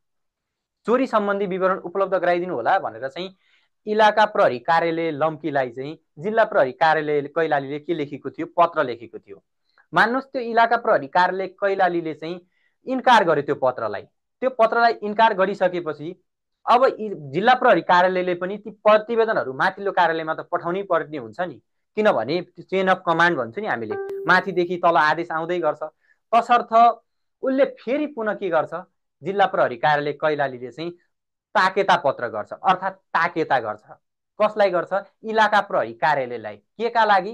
चोरी सम्बन्धी विवरण उपलब्ध गराइदिनु होला भनेर चाहिँ इलाका प्रहरी कार्यालय लम्कीलाई चाहिँ जिल्ला प्रहरी कार्यालय कैलालीले के लेखेको थियो, पत्र लेखेको थियो। मान्नुहोस् त्यो इलाका प्रहरी कार्यालय कैलालीले चाहिँ इन्कार गर्यो त्यो पत्रलाई। त्यो पत्रलाई इन्कार गरिसकेपछि अब जिल्ला प्रहरी कार्यालयले पनि ती प्रतिवेदनहरू माथिल्लो कार्यालयमा त पठाउनै पर्ने हुन्छ नि, किनभने चेन अफ कमान्ड भन्छ नि हामीले, माथिदेखि तल आदेश आउँदै गर्छ। तसर्थ उसले फेरि पुनः के गर्छ, जिल्ला प्रहरी कार्यालय कैलालीले चाहिँ ताकेता पत्र गर्छ, अर्थात् ताकेता गर्छ। कसलाई गर्छ? इलाका प्रहरी कार्यालयलाई। के का लागि?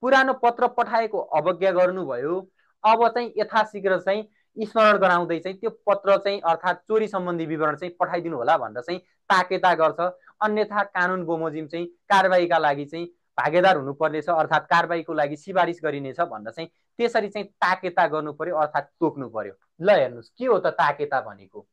पुरानो पत्र पठाएको अवज्ञा गर्नुभयो, अब चाहिँ यथाशीघ्र चाहिँ स्मरण गराउँदै चाहिँ त्यो पत्र चाहिँ अर्थात् चोरी सम्बन्धी विवरण चाहिँ पठाइदिनु होला भनेर चाहिँ ताकेता गर्छ। अन्यथा कानुन बमोजिम चाहिँ कारबाहीका लागि चाहिँ भागेदार हुनुपर्नेछ, अर्थात् कारबाहीको लागि सिफारिस गरिनेछ भनेर चाहिँ त्यसरी चाहिँ ताकेता गर्नु पर्यो, अर्थात् तोक्नु पर्यो। ल हेर्नुहोस् के हो त ताकेता भनेको।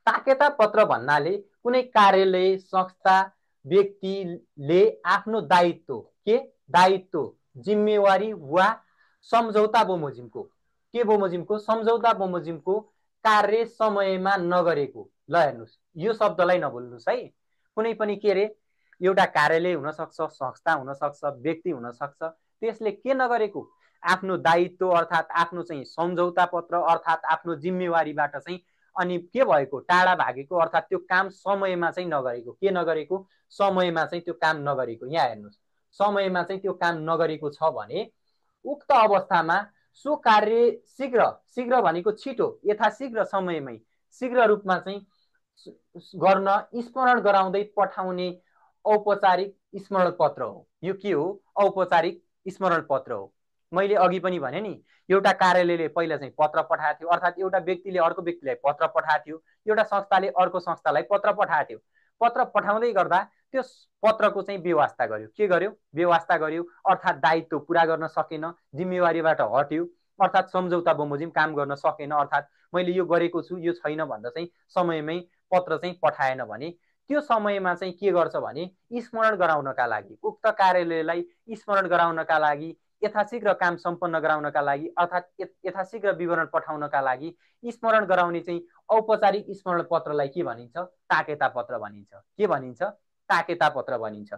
ताकेता पत्र भन्नाले कुनै कार्यालय, संस्था, व्यक्तिले आफ्नो दायित्व, के दायित्व, जिम्मेवारी वा सम्झौता बमोजिमको, के बमोजिमको? सम्झौता बमोजिमको कार्य समयमा नगरेको। ल हेर्नुहोस्, यो शब्दलाई नभुल्नुहोस् है। कुनै पनि के अरे एउटा कार्यालय हुनसक्छ, संस्था हुनसक्छ, व्यक्ति हुनसक्छ, त्यसले के नगरेको? आफ्नो दायित्व अर्थात् आफ्नो चाहिँ सम्झौता पत्र अर्थात् आफ्नो जिम्मेवारीबाट चाहिँ अनि के भएको? टाढा भागेको, अर्थात् त्यो काम समयमा चाहिँ नगरेको। के नगरेको? समयमा चाहिँ त्यो काम नगरेको। यहाँ हेर्नुहोस्, समयमा चाहिँ त्यो काम नगरेको छ भने उक्त अवस्थामा सो कार्य शीघ्र, शीघ्र भनेको छिटो, यथाशीघ्र समयमै शीघ्र रूपमा चाहिँ गर्न स्मरण गराउँदै पठाउने औपचारिक स्मरण पत्र हो। यो के हो? औपचारिक स्मरण पत्र हो। मैले अघि पनि भने नि, एउटा कार्यालयले पहिला चाहिँ पत्र पठाएको थियो, अर्थात् एउटा व्यक्तिले अर्को व्यक्तिलाई पत्र पठाएको थियो, एउटा संस्थाले अर्को संस्थालाई पत्र पठाएको थियो। पत्र पठाउँदै गर्दा त्यो पत्रको चाहिँ व्यवस्था गर्यो। के गर्यो? व्यवस्था गर्यो, अर्थात् दायित्व पुरा गर्न सकेन, जिम्मेवारीबाट हट्यो, अर्थात् सम्झौता बमोजिम काम गर्न सकेन, अर्थात् मैले यो गरेको छु, यो छैन भनेर चाहिँ समयमै पत्र चाहिँ पठाएन भने त्यो समयमा चाहिँ के गर्छ भने स्मरण गराउनका लागि, उक्त कार्यालयलाई स्मरण गराउनका लागि, यथाशीघ्र काम सम्पन्न गराउनका लागि, अर्थात् यथाशीघ्र विवरण पठाउनका लागि स्मरण गराउने चाहिँ औपचारिक स्मरण पत्रलाई के भनिन्छ? ताकेता पत्र भनिन्छ। के भनिन्छ? ताकेता पत्र भनिन्छ।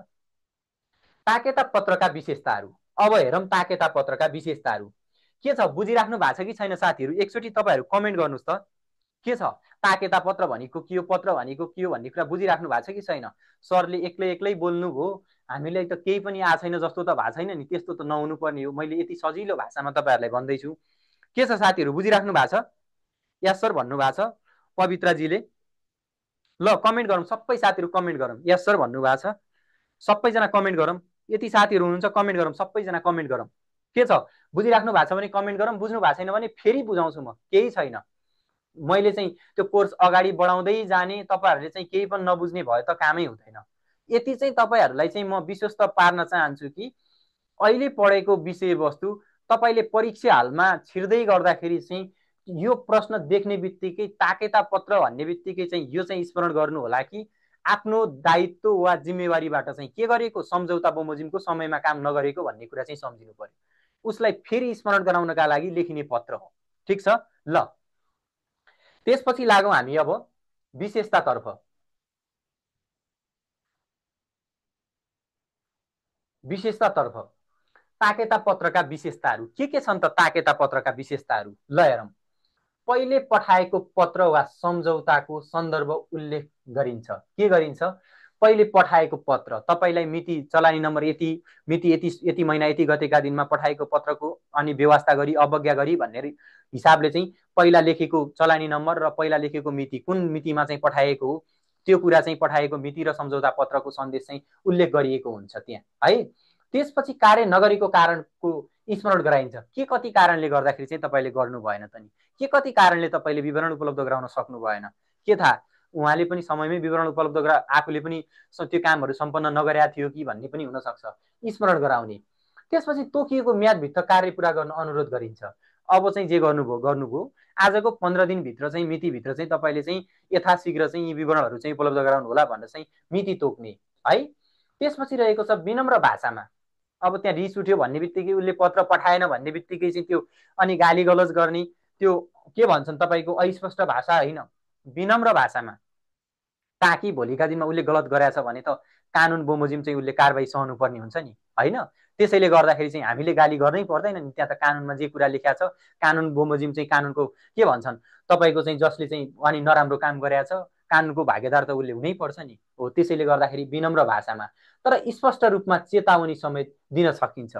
ताकेता पत्रका विशेषताहरू अब हेरौँ। ताकेता पत्रका विशेषताहरू के छ बुझिराख्नु भएको छ कि छैन साथीहरू? एकचोटि तपाईँहरू कमेन्ट गर्नुहोस् त। के छ ताकेता पत्र भनेको के हो, पत्र भनेको के हो भन्ने कुरा बुझिराख्नु भएको छ कि छैन? सरले एक्लै एक्लै बोल्नुभयो, हामीलाई त केही पनि आएको छैन जस्तो त भएको छैन नि, त्यस्तो त नहुनु पर्ने हो। मैले यति सजिलो भाषामा तपाईँहरूलाई भन्दैछु। के छ साथीहरू, बुझिराख्नु भएको छ? यस सर भन्नुभएको छ पवित्राजीले। ल कमेन्ट गरौँ, सबै साथीहरू कमेन्ट गरौँ। यस सर भन्नुभएको छ, सबैजना कमेन्ट गरौँ। यति साथीहरू हुनुहुन्छ कमेन्ट गरौँ, सबैजना कमेन्ट गरौँ। के छ बुझिराख्नु भएको छ भने कमेन्ट गरौँ, बुझ्नु भएको छैन भने फेरि बुझाउँछु म, केही छैन। मैले चाहिँ त्यो कोर्स अगाडि बढाउँदै जाने, तपाईँहरूले चाहिँ केही पनि नबुझ्ने भयो त कामै हुँदैन। यति चाहिँ तपाईँहरूलाई चाहिँ म विश्वस्त पार्न चाहन्छु कि अहिले पढेको विषयवस्तु तपाईँले परीक्षा हालमा छिर्दै गर्दाखेरि चाहिँ यो प्रश्न देख्ने बित्तिकै ताकेता पत्र भन्ने बित्तिकै चाहिँ यो चाहिँ स्मरण गर्नु होला कि आफ्नो दायित्व वा जिम्मेवारीबाट चाहिँ के गरेको? सम्झौता बमोजिमको समयमा काम नगरेको भन्ने कुरा चाहिँ सम्झिनु पर्यो। उसलाई फेरि स्मरण गराउनका लागि लेखिने पत्र हो। ठिक छ। ल त्यसपछि लागौँ हामी अब विशेषतातर्फ। विशेषतातर्फ ताकेता पत्रका विशेषताहरू के छन् त? ताकेता पत्रका विशेषताहरू ल हेरौँ। पहिले पठाएको पत्र वा सम्झौताको सन्दर्भ उल्लेख गरिन्छ। के गरिन्छ? पहिले पठाएको पत्र, तपाईँलाई मिति चलानी नम्बर यति, मिति यति महिना यति गतेका दिनमा पठाएको पत्रको अनि व्यवस्था गरी अवज्ञा गरी भन्ने हिसाबले चाहिँ पहिला लेखेको चलानी नम्बर र पहिला लेखेको मिति, कुन मितिमा चाहिँ पठाएको हो त्यो कुरा चाहिँ पठाएको मिति र सम्झौता पत्रको सन्देश चाहिँ उल्लेख गरिएको हुन्छ त्यहाँ है। त्यसपछि कार्य नगरेको कारणको स्मरण गराइन्छ। के कति कारणले गर्दाखेरि चाहिँ तपाईँले गर्नु भएन त नि, के कति कारणले तपाईँले विवरण उपलब्ध गराउन सक्नु भएन, के थाहा? उहाँले पनि समयमै विवरण उपलब्ध गरा, आफूले पनि त्यो कामहरू सम्पन्न नगरेका थियो कि भन्ने पनि हुनसक्छ, स्मरण गराउने। त्यसपछि तोकिएको म्यादभित्र कार्य पुरा गर्न अनुरोध गरिन्छ। अब चाहिँ जे गर्नुभयो गर्नुभयो, आजको 15 दिनभित्र चाहिँ मितिभित्र चाहिँ तपाईँले चाहिँ यथाशीघ्र चाहिँ यी विवरणहरू चाहिँ उपलब्ध गराउनु होला भनेर चाहिँ मिति तोक्ने है। त्यसपछि रहेको छ विनम्र भाषामा। अब त्यहाँ रिस उठ्यो भन्ने बित्तिकै, उसले पत्र पठाएन भन्ने बित्तिकै चाहिँ त्यो अनि गाली गलौज गर्ने, त्यो के भन्छन् तपाईँको अस्पष्ट भाषा होइन, विनम्र भाषामा। ताकि भोलिका दिनमा उसले गलत गरेछ भने त कानुन बमोजिम चाहिँ उसले कारबाही सहनु पर्ने हुन्छ नि होइन। त्यसैले गर्दाखेरि चाहिँ हामीले गाली गर्नै पर्दैन नि, त्यहाँ त कानुनमा जे कुरा लेखा छ, कानुन बमोजिम चाहिँ कानुनको के भन्छन् तपाईँको चाहिँ जसले चाहिँ अनि नराम्रो काम गरेछ कानुनको भागीदार त उसले हुनै पर्छ नि। हो, त्यसैले गर्दाखेरि विनम्र भाषामा तर स्पष्ट रूपमा चेतावनी समेत दिन सकिन्छ।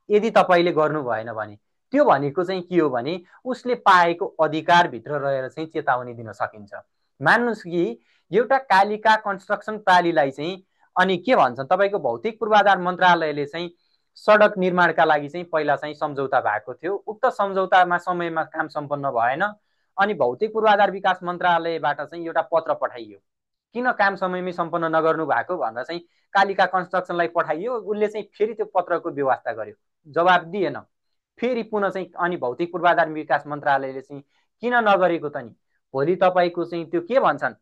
यदि तपाईँले गर्नु भएन भने त्यो भनेको चाहिँ के हो भने उसले पाएको अधिकारभित्र रहेर चाहिँ चेतावनी दिन सकिन्छ। मान्नुहोस् कि एउटा कालिका कन्स्ट्रक्सन प्रणालीलाई चाहिँ अनि के भन्छन् तपाईँको भौतिक पूर्वाधार मन्त्रालयले चाहिँ सडक निर्माणका लागि चाहिँ पहिला चाहिँ सम्झौता भएको थियो। उक्त सम्झौतामा समयमा काम सम्पन्न भएन अनि भौतिक पूर्वाधार विकास मन्त्रालयबाट चाहिँ एउटा पत्र पठाइयो, किन काम समयमै सम्पन्न नगर्नु भएको भनेर चाहिँ कालिका कन्स्ट्रक्सनलाई पठाइयो। उसले चाहिँ फेरि त्यो पत्रको व्यवस्था गर्यो, जवाब दिएन। फेरि पुनः चाहिँ अनि भौतिक पूर्वाधार विकास मन्त्रालयले चाहिँ किन नगरेको त नि, भोलि तपाईँको चाहिँ त्यो के भन्छन्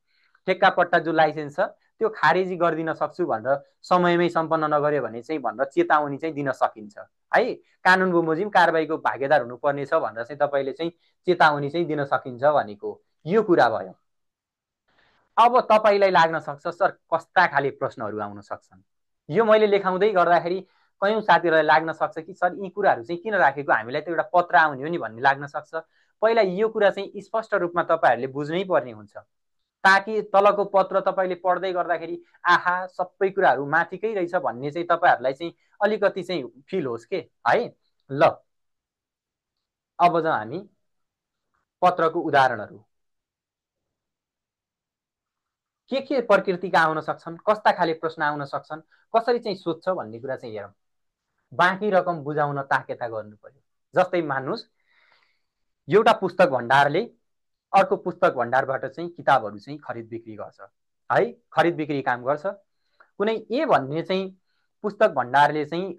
ठेक्कापट्टा जो लाइसेन्स छ त्यो खारेजी गरिदिन सक्छु भनेर समयमै सम्पन्न नगर्यो भने चाहिँ भनेर चेतावनी चाहिँ दिन सकिन्छ है। कानुन बमोजिम कारबाहीको भागीदार हुनुपर्ने छ भनेर चाहिँ तपाईँले चाहिँ चेतावनी चाहिँ दिन सकिन्छ भनेको यो कुरा भयो। अब तपाईँलाई लाग्न सक्छ सर कस्ता खाले प्रश्नहरू आउन सक्छन्, यो मैले लेखाउँदै गर्दाखेरि कयौँ साथीहरूलाई लाग्न सक्छ कि सर यी कुराहरू चाहिँ किन राखेको, हामीलाई त एउटा पत्र आउने हो नि भन्ने लाग्न सक्छ। पहिला यो कुरा चाहिँ स्पष्ट रूपमा तपाईँहरूले बुझ्नै पर्ने हुन्छ ताकि तलको पत्र तपाईँले पढ्दै गर्दाखेरि आहा सबै कुराहरू माथिकै रहेछ भन्ने चाहिँ तपाईँहरूलाई चाहिँ अलिकति चाहिँ फिल होस् के है। ल अब जाउँ हामी पत्रको उदाहरणहरू के प्रकृतिका आउन सक्छन्, कस्ता खाले प्रश्न आउन सक्छन्, कसरी चाहिँ सोध्छ भन्ने कुरा चाहिँ हेरौँ। बाँकी रकम बुझाउन ताकेता गर्नु पर्यो। जस्तै मान्नुहोस् एउटा पुस्तक भण्डारले अर्को पुस्तक भण्डारबाट चाहिँ किताबहरू चाहिँ खरिद बिक्री गर्छ है, खरिद बिक्री काम गर्छ। कुनै ए भन्ने चाहिँ पुस्तक भण्डारले चाहिँ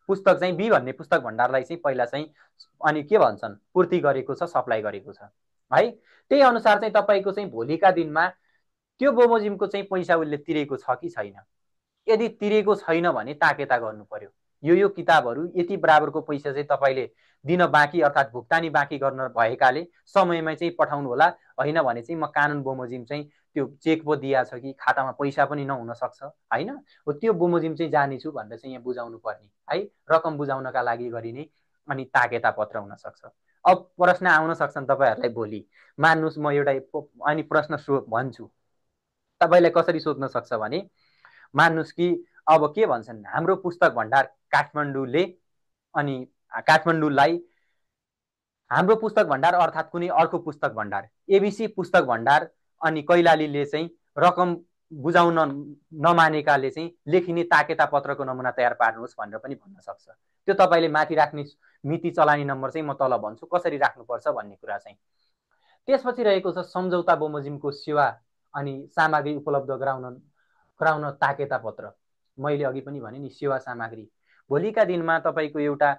पुस्तक चाहिँ बी भन्ने पुस्तक भण्डारलाई चाहिँ पहिला चाहिँ अनि के भन्छन् पूर्ति गरेको छ, सप्लाई गरेको छ है। त्यही अनुसार चाहिँ तपाईँको चाहिँ भोलिका दिनमा त्यो बमोजिमको चाहिँ पैसा उसले तिरेको छ कि छैन। यदि तिरेको छैन भने ताकेता गर्नु पर्यो, यो किताबहरू यति बराबरको पैसा चाहिँ तपाईँले दिन बाँकी अर्थात् भुक्तानी बाँकी गर्न भएकाले समयमा चाहिँ पठाउनु होला, होइन भने चाहिँ म कानुन बमोजिम चाहिँ त्यो चेक पो दिया छ कि खातामा पैसा पनि नहुन सक्छ होइन, हो त्यो बमोजिम चाहिँ जानेछु भनेर चाहिँ यहाँ बुझाउनु पर्ने है। रकम बुझाउनका लागि गरिने अनि ताकेता पत्र हुन सक्छ। अब प्रश्न आउन सक्छन् तपाईँहरूलाई भोलि, मान्नुहोस् म एउटा अनि प्रश्न भन्छु तपाईँलाई कसरी सोध्न सक्छ भने मान्नुहोस् कि अब के भन्छन् हाम्रो पुस्तक भण्डार काठमाडौँले अनि काठमाडौँलाई हाम्रो पुस्तक भण्डार अर्थात् कुनै अर्को पुस्तक भण्डार एबिसी पुस्तक भण्डार अनि कैलालीले चाहिँ रकम बुझाउन नमानेकाले चाहिँ लेखिने ताकेता पत्रको नमुना तयार पार्नुहोस् भनेर पनि भन्न सक्छ। त्यो तपाईँले माथि राख्ने मिति चलानी नम्बर चाहिँ म तल भन्छु कसरी राख्नुपर्छ भन्ने कुरा चाहिँ। त्यसपछि रहेको छ सम्झौता बमोजिमको सेवा अनि सामग्री उपलब्ध गराउन ताकेता पत्र। मैले अघि पनि भने नि सेवा सामग्री भोलिका दिनमा तपाईँको एउटा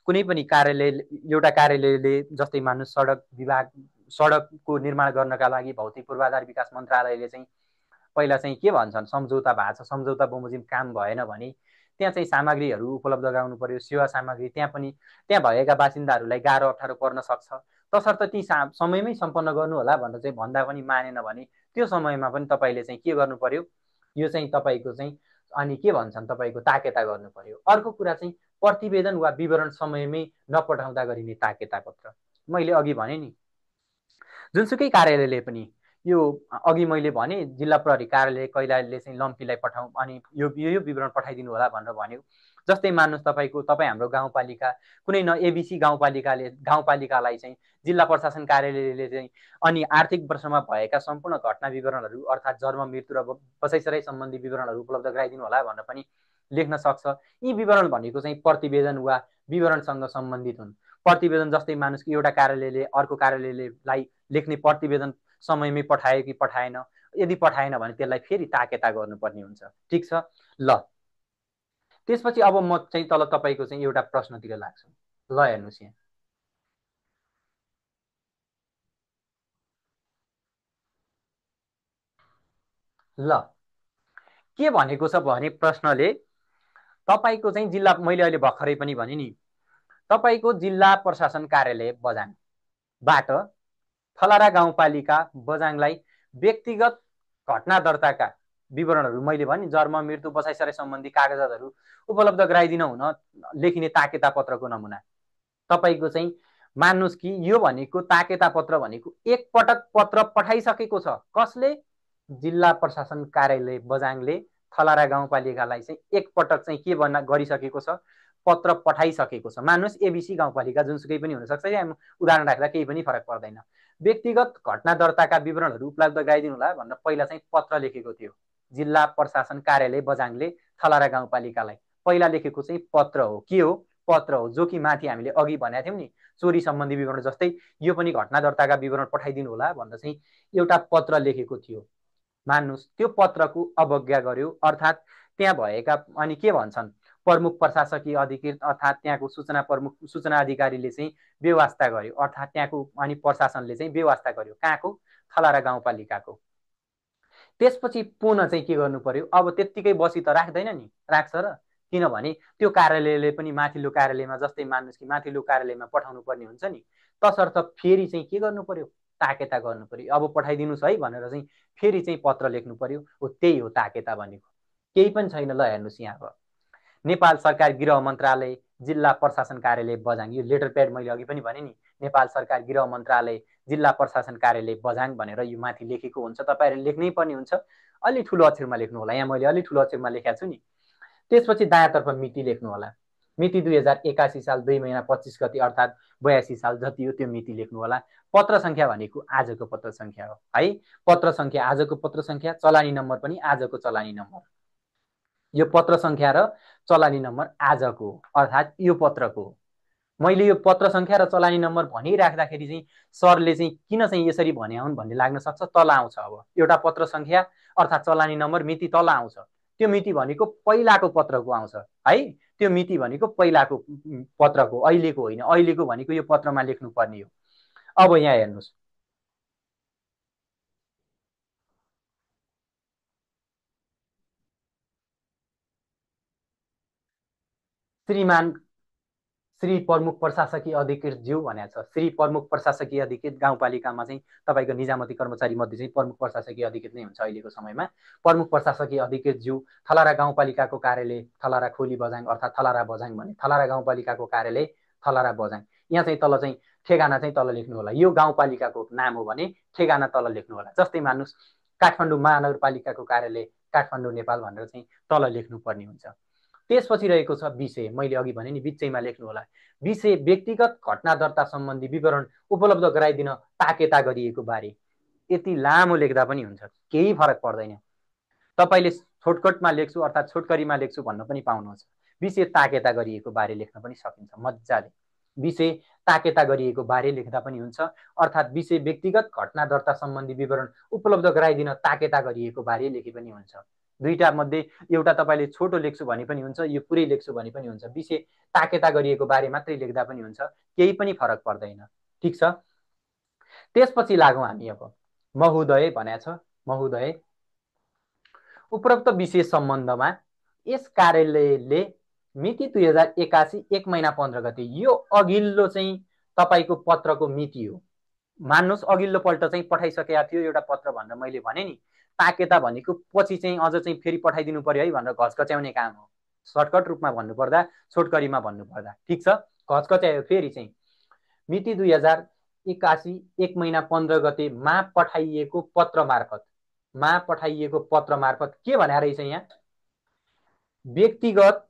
कुनै पनि कार्यालयले जस्तै मान्नुहोस् सडक विभाग सडकको निर्माण गर्नका लागि भौतिक पूर्वाधार विकास मन्त्रालयले चाहिँ पहिला चाहिँ के भन्छन् सम्झौता भएको छ, सम्झौता बमोजिम काम भएन भने त्यहाँ चाहिँ सामग्रीहरू उपलब्ध गराउनु पर्यो, सेवा सामग्री। त्यहाँ भएका बासिन्दाहरूलाई गाह्रो अप्ठ्यारो पर्न सक्छ, तसर्थ ती समयमै सम्पन्न गर्नु होला भनेर चाहिँ भन्दा पनि मानेन भने त्यो समयमा पनि तपाईँले चाहिँ के गर्नु पर्यो, यो चाहिँ तपाईँको चाहिँ अनि के भन्छन् तपाईँको ताकेता गर्नु पर्यो। अर्को कुरा चाहिँ प्रतिवेदन वा विवरण समयमै नपठाउँदा गरिने ताकेता पत्र। मैले अघि भने नि जुनसुकै कार्यालयले पनि यो अघि मैले भने जिल्ला प्रहरी कार्यालय कैलालीले चाहिँ लम्पीलाई पठाउँ अनि यो विवरण पठाइदिनु होला भनेर भन्यो। जस्तै मान्नुहोस् तपाईँ हाम्रो गाउँपालिका कुनै न एबिसी गाउँपालिकालाई चाहिँ जिल्ला प्रशासन कार्यालयले चाहिँ अनि आर्थिक वर्षमा भएका सम्पूर्ण घटना विवरणहरू अर्थात् जन्म मृत्यु र बसाइसराई सम्बन्धी विवरणहरू उपलब्ध गराइदिनु होला भनेर पनि लेख्न सक्छ। यी विवरण भनेको चाहिँ प्रतिवेदन वा विवरणसँग सम्बन्धित हुन्। प्रतिवेदन जस्तै मानुस् कि एउटा कार्यालयले अर्को कार्यालयलाई लेख्ने प्रतिवेदन समयमै पठायो कि पठाएन, यदि पठाएन भने त्यसलाई फेरि ताकेता गर्नुपर्ने हुन्छ। ठिक छ। ल त्यसपछि अब म चाहिँ तल तपाईँको चाहिँ एउटा प्रश्नतिर लाग्छु। ल हेर्नुहोस् यहाँ ल के भनेको छ भने प्रश्नले तपाईको चाहिँ जिल्ला मैले अहिले भर्खरै पनि भने नि तपाईको जिल्ला प्रशासन कार्यालय बझाङबाट थलारा गाउँपालिका बझाङलाई व्यक्तिगत घटना दर्ताका विवरणहरू मैले भने जन्म मृत्यु बसाइसराई सम्बन्धी कागजातहरू उपलब्ध गराइदिन हुन लेखिने ताकेता पत्रको नमुना तपाईको चाहिँ मान्नुहोस् कि यो भनेको ताकेता पत्र भनेको एक पटक पत्र पठाइसकेको छ। कसले? जिल्ला प्रशासन कार्यालय बझाङले थलारा गाउँपालिकालाई चाहिँ एकपटक चाहिँ के गरिसकेको छ, पत्र पठाइसकेको छ। मान्नुहोस् एबिसी गाउँपालिका जुनसुकै पनि हुनसक्छ, या उदाहरण राख्दा केही पनि फरक पर्दैन। व्यक्तिगत घटना दर्ताका विवरणहरू उपलब्ध गराइदिनु होला भनेर पहिला चाहिँ पत्र लेखेको थियो जिल्ला प्रशासन कार्यालय बझाङले थलारा गाउँपालिकालाई। पहिला लेखेको चाहिँ पत्र हो, के हो, पत्र हो, जो कि माथि हामीले अघि भनेका थियौँ नि चोरी सम्बन्धी विवरण जस्तै यो पनि घटना दर्ताका विवरण पठाइदिनु होला भनेर चाहिँ एउटा पत्र लेखेको थियो। मान्नुहोस् त्यो पत्रको अवज्ञा गर्यो, अर्थात् त्यहाँ भएका अनि के भन्छन् प्रमुख प्रशासकीय अधिकृत अर्थात् त्यहाँको सूचना अधिकारीले चाहिँ व्यवस्था गर्यो, अर्थात् त्यहाँको अनि प्रशासनले चाहिँ व्यवस्था गर्यो कहाँको, थलारा गाउँपालिकाको। त्यसपछि पुनः चाहिँ के गर्नु पर्यो, अब त्यत्तिकै बसी त राख्दैन नि, राख्छ र, किनभने त्यो कार्यालयले पनि माथिल्लो कार्यालयमा जस्तै मान्नुहोस् कि माथिल्लो कार्यालयमा पठाउनु पर्ने हुन्छ नि, तसर्थ फेरि चाहिँ के गर्नु पर्यो, ताकेता गर्नु पर्यो। अब पठाइदिनुहोस् है भनेर चाहिँ फेरि चाहिँ पत्र लेख्नु पर्यो, हो त्यही हो ताकेता भनेको, केही पनि छैन। ल हेर्नुहोस् यहाँ अब नेपाल सरकार गृह मन्त्रालय जिल्ला प्रशासन कार्यालय बझाङ, यो लेटर प्याड मैले अघि पनि भने नि, नेपाल सरकार गृह मन्त्रालय जिल्ला प्रशासन कार्यालय बझाङ भनेर यो माथि लेखेको हुन्छ। तपाईँहरूले लेख्नै पर्ने हुन्छ, अलि ठुलो अक्षरमा लेख्नु होला, यहाँ मैले अलि ठुलो अक्षरमा लेखेको छु नि। त्यसपछि दायाँतर्फ मिति लेख्नु होला, मिति 2081 साल 2 महिना 25 गति अर्थात् 82 साल जति हो त्यो मिति लेख्नु होला। पत्र सङ्ख्या भनेको आजको पत्र सङ्ख्या हो है, पत्र सङ्ख्या आजको पत्र सङ्ख्या, चलानी नम्बर पनि आजको चलानी नम्बर। यो पत्र सङ्ख्या र चलानी नम्बर आजको अर्थात् यो पत्रको। मैले यो पत्र सङ्ख्या र चलानी नम्बर भनिराख्दाखेरि चाहिँ सरले चाहिँ किन चाहिँ यसरी भने हुन् भन्ने लाग्न सक्छ। तल आउँछ अब एउटा पत्र सङ्ख्या अर्थात् चलानी नम्बर मिति तल आउँछ, त्यो मिति भनेको पहिलाको पत्रको आउँछ है, त्यो मिति भनेको पहिलाको पत्रको, अहिलेको होइन, अहिलेको भनेको यो पत्रमा लेख्नु पर्ने हो। अब यहाँ हेर्नुहोस्, श्रीमान श्री प्रमुख प्रशासकीय अधिकृत ज्यू भनेको छ। श्री प्रमुख प्रशासकीय अधिकृत गाउँपालिकामा चाहिँ तपाईँको निजामती कर्मचारी मध्ये चाहिँ प्रमुख प्रशासकीय अधिकृत नै हुन्छ अहिलेको समयमा। प्रमुख प्रशासकीय अधिकृत ज्यू थलारा गाउँपालिकाको कार्यालय थलारा खोली बझाङ अर्थात् थलारा बझाङ भने थलारा गाउँपालिकाको कार्यालय थलारा बझाङ। यहाँ चाहिँ तल चाहिँ ठेगाना चाहिँ तल लेख्नु होला, यो गाउँपालिकाको नाम हो भने ठेगाना तल लेख्नु होला। जस्तै मान्नुहोस् काठमाडौँ महानगरपालिकाको कार्यालय काठमाडौँ नेपाल भनेर चाहिँ तल लेख्नुपर्ने हुन्छ। त्यसपछि रहेको छ विषय, मैले अघि भने नि बिचैमा लेख्नु होला विषय, व्यक्तिगत घटना दर्ता सम्बन्धी विवरण उपलब्ध गराइदिन ताकेता गरिएको बारे। यति लामो लेख्दा पनि हुन्छ, केही फरक पर्दैन। तपाईँले छोटकटमा लेख्छु अर्थात् छोटकरीमा लेख्छु भन्न पनि पाउनुहुन्छ। विषय ताकेता गरिएको बारे लेख्न पनि सकिन्छ मजाले, विषय ताकेता गरिएको बारे लेख्दा पनि हुन्छ, अर्थात् विषय व्यक्तिगत घटना दर्ता सम्बन्धी विवरण उपलब्ध गराइदिन ताकेता गरिएको बारे लेखे पनि हुन्छ। दुईटा मध्ये एउटा तपाईँले छोटो लेख्छु भने पनि हुन्छ, यो पुरै लेख्छु भने पनि हुन्छ। विषय ताकेता गरिएको बारे मात्रै लेख्दा पनि हुन्छ, केही पनि फरक पर्दैन। ठिक छ, त्यसपछि लागौँ हामी अब महोदय भनेको छ। महोदय, उपरोक्त विषय सम्बन्धमा यस कार्यालयले मिति 2081 1 महिना 15 गते, यो अघिल्लो चाहिँ तपाईँको पत्रको मिति हो। मान्नुहोस् अघिल्लो पल्ट चाहिँ पठाइसकेका थियो एउटा पत्र भनेर मैले भने नि, ताकेता भनेको पछि चाहिँ अझ चाहिँ फेरि पठाइदिनु पर्यो है भनेर घचकच्याउने काम हो। सर्टकट रूपमा भन्नुपर्दा, छोटकरीमा भन्नुपर्दा। ठिक छ, घचकच्यायो फेरि चाहिँ मिति 2081 1 महिना 15 गते मा पठाइएको पत्र मार्फत, मा पठाइएको पत्र मार्फत के भने रहेछ यहाँ, व्यक्तिगत